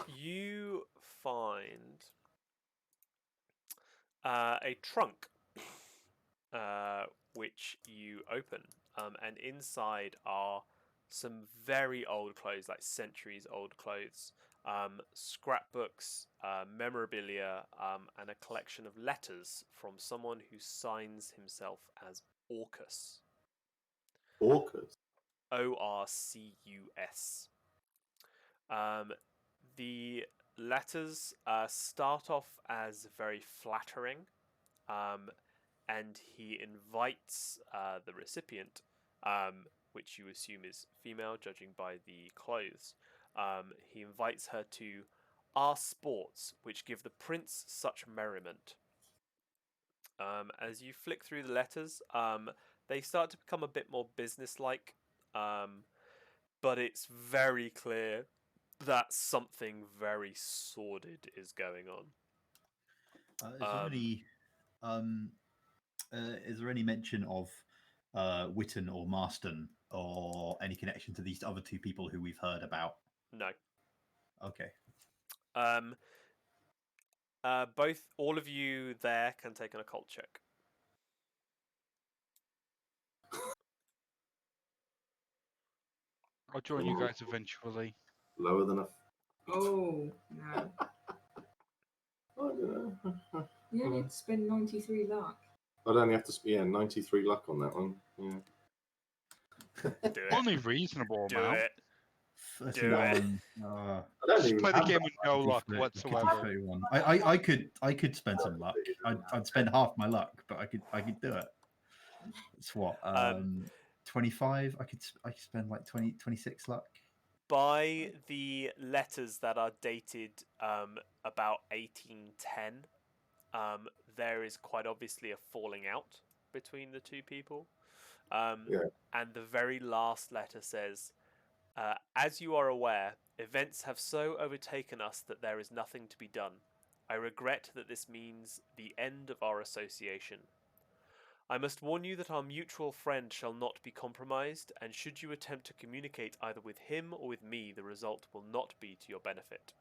You find a trunk, which you open, and inside are some very old clothes, like centuries old clothes, scrapbooks, memorabilia, and a collection of letters from someone who signs himself as Orcus. Orcus. Orcus. The letters start off as very flattering, and he invites the recipient, which you assume is female, judging by the clothes. He invites her to our sports, which give the prince such merriment. As you flick through the letters, they start to become a bit more businesslike, but it's very clear that something very sordid is going on. Is there any mention of Witten or Marston or any connection to these other two people who we've heard about? No. Okay. All of you there can take an occult check. I'll join you guys eventually. Lower than a. Oh, no. I don't know. You only have to spend 93 luck. I'd only have to 93 luck on that one. Yeah. Do it. Only reasonable Do amount. it. 31. I don't Just even play the have game with no luck 53, whatsoever. 31. I could spend some luck. I'd spend half my luck, but I could do it. It's what 25. I could spend like 26 luck. By the letters that are dated about 1810, there is quite obviously a falling out between the two people. Yeah. And the very last letter says, as you are aware, events have so overtaken us that there is nothing to be done. I regret that this means the end of our association. I must warn you that our mutual friend shall not be compromised, and should you attempt to communicate either with him or with me, the result will not be to your benefit.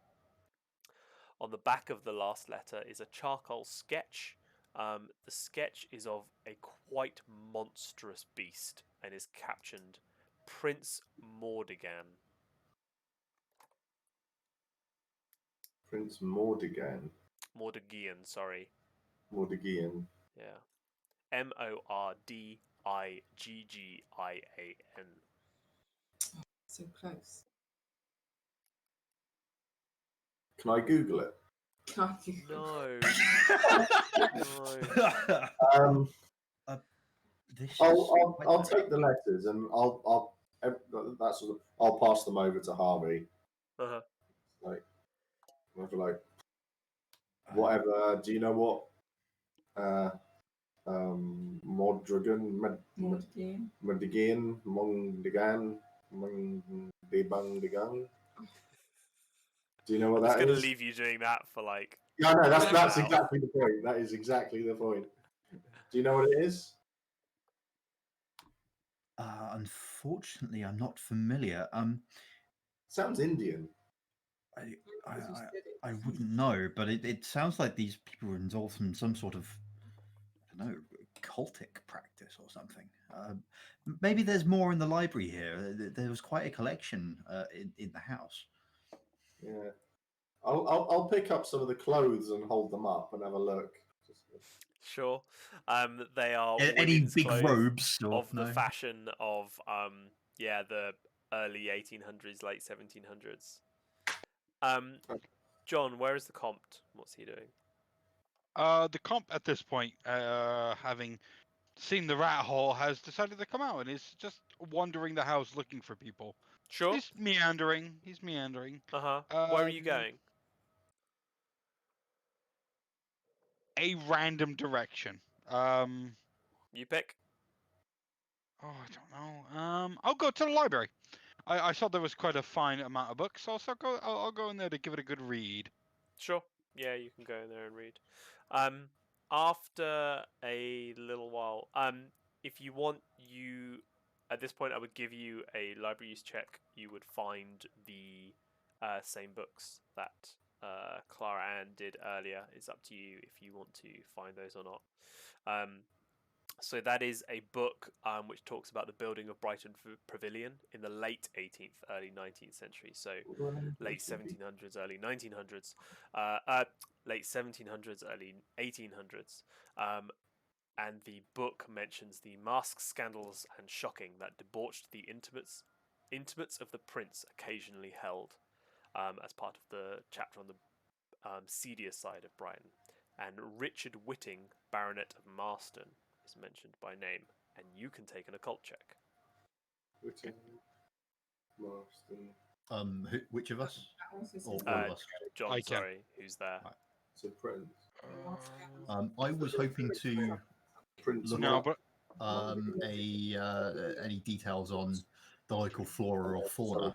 On the back of the last letter is a charcoal sketch. The sketch is of a quite monstrous beast and is captioned Prince Mordigan. Prince Mordigan. Mordigian, sorry. Mordigian. Yeah. Mordiggian. So close. Can I Google it? Can't you? No. This is I'll quite take the letters and I'll pass them over to Harvey. Uh-huh. Like whatever. Do you know what? Mordragon, Mordigan. Mordigan, Mondigan, Mondibandigan. Do you know what I'm just that going to is? leave you doing that for like. Yeah, no, that's Wow. exactly the point. That is exactly the point. Do you know what it is? Unfortunately, I'm not familiar. Sounds Indian. I wouldn't know, but it sounds like these people were involved in some sort of, I don't know, cultic practice or something. Maybe there's more in the library here. There was quite a collection in the house. Yeah, I'll pick up some of the clothes and hold them up and have a look. Sure. They are Any women's big clothes robes or of the fashion of the early 1800s, late 1700s. John, where is the compt? What's he doing? The comp at this point, having seen the rat hole, has decided to come out and is just wandering the house looking for people. Sure. He's meandering. Uh-huh. Where are you going? A random direction. You pick. Oh, I don't know. I'll go to the library. I saw there was quite a fine amount of books, so I'll go in there to give it a good read. Sure. Yeah, you can go in there and read. After a little while, if you want, at this point, I would give you a library use check. You would find the same books that Clara Ann did earlier. It's up to you if you want to find those or not. So that is a book which talks about the building of Brighton Pavilion in the late 18th, early 19th century. So late 1700s, early 1900s, late 1700s, early 1800s. And the book mentions the masks, scandals, and shocking that debauched the intimates of the prince occasionally held, as part of the chapter on the seedier side of Brighton. And Richard Whitting, Baronet of Marston, is mentioned by name, and you can take an occult check. Which Marston. Which of us? Or all of us? John, I can. sorry, who's there? Right. So Prince. I was hoping to Prince. look No, up but any details on the local flora or fauna.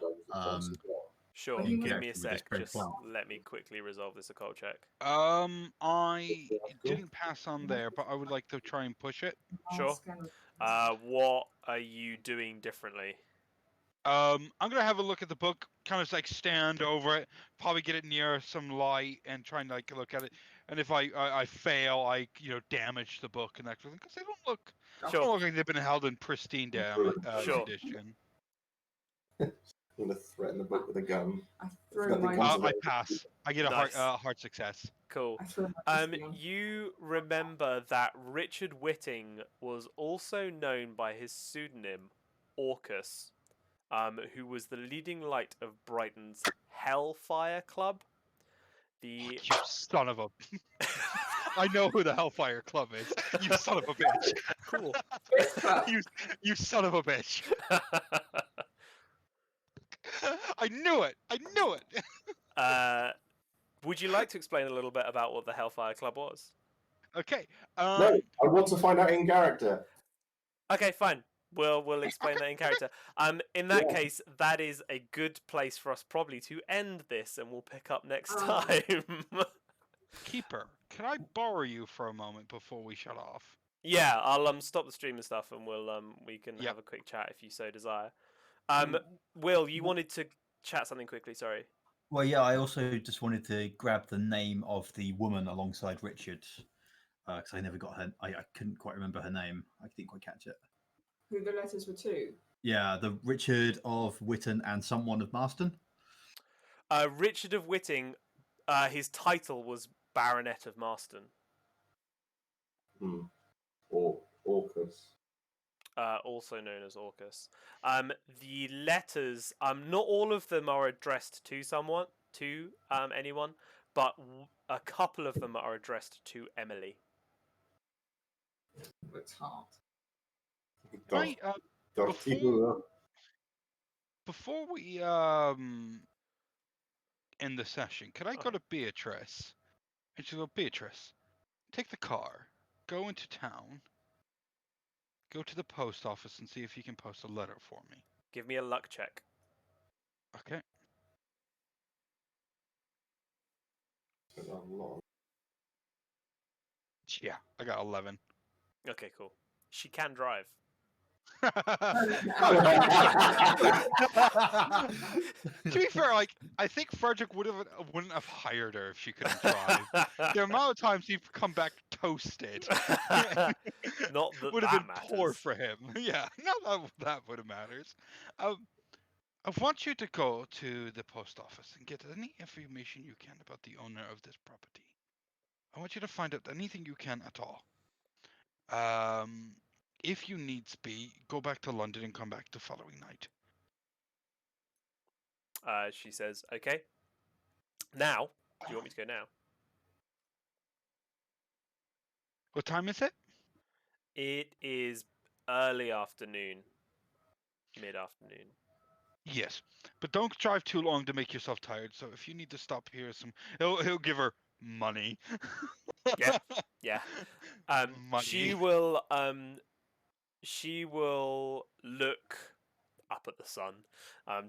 Sure, in give me a connection with this sec. great Just plant. let me quickly resolve this occult check. I didn't pass on there, but I would like to try and push it. Sure. What are you doing differently? I'm gonna have a look at the book kind of like stand over it, probably get it near some light, and try and like look at it. And if I fail, I damage the book and that sort of thing, because they don't Sure. look like they've been held in pristine Sure. condition. I'm gonna threaten the book with a gun. I throw Nothing my. comes of I it. pass. I get a Nice. heart success. Cool. I throw my whiskey on. You remember that Richard Whitting was also known by his pseudonym Orcus, who was the leading light of Brighton's Hellfire Club. You son of a... I know who the Hellfire Club is. You son of a bitch. Cool. you son of a bitch. I knew it. Would you like to explain a little bit about what the Hellfire Club was? Okay. No, I want to find out in character. Okay, fine. We'll explain that in character. In that case, that is a good place for us probably to end this, and we'll pick up next time. Keeper, can I borrow you for a moment before we shut off? Yeah, I'll stop the stream and stuff, and we can have a quick chat if you so desire. Will, you wanted to chat something quickly? Sorry. Well, yeah, I also just wanted to grab the name of the woman alongside Richard, because I never got her. I couldn't quite remember her name. I didn't quite catch it. Who the letters were to? Yeah, the Richard of Witton and someone of Marston. Richard of Whitting, his title was Baronet of Marston. Or Orcus. Also known as Orcus. The letters, not all of them are addressed to anyone, but a couple of them are addressed to Emily. It's hard. Right. Before we end the session, could I go to Beatrice? And she'll go, Beatrice, take the car, go into town, go to the post office and see if you can post a letter for me. Give me a luck check. Okay. Yeah, I got 11. Okay, cool. She can drive. To be fair, like I think Frederick wouldn't have hired her if she couldn't drive. The amount of times he'd come back toasted Not that would have been matters. poor for him. Yeah, not that would have matters. I want you to go to the post office and get any information you can about the owner of this property. I want you to find out anything you can at all. If you needs be, go back to London and come back the following night. She says, okay. Now, do you want me to go now? What time is it? It is early afternoon. Mid-afternoon. Yes, but don't drive too long to make yourself tired. So if you need to stop here, he'll give her money. Yeah. Money. She will look up at the sun,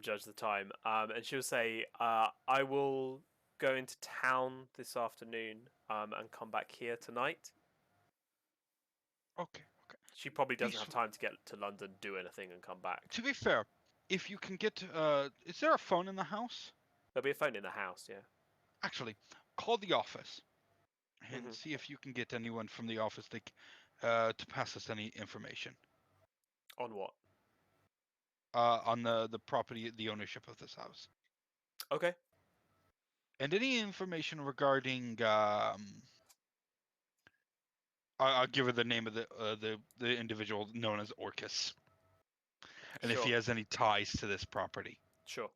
judge the time, and she'll say, I will go into town this afternoon, and come back here tonight. Okay. She probably doesn't have time to get to London, do anything, and come back. To be fair, if you can get, is there a phone in the house? There'll be a phone in the house, yeah. Actually, call the office and see if you can get anyone from the office to pass us any information. On what? On the property, the ownership of this house. Okay. And any information regarding, I'll give her the name of the individual known as Orcus, and if he has any ties to this property. Sure.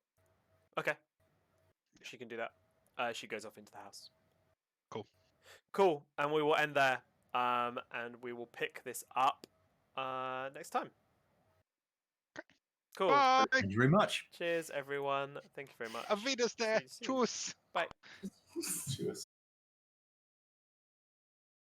Okay. She can do that. She goes off into the house. Cool. And we will end there. And we will pick this up next time. Okay. Cool. Bye. Thank you very much. Cheers, everyone. Thank you very much. Auf Wiedersehen. See you soon. Tschüss. Bye. Cheers.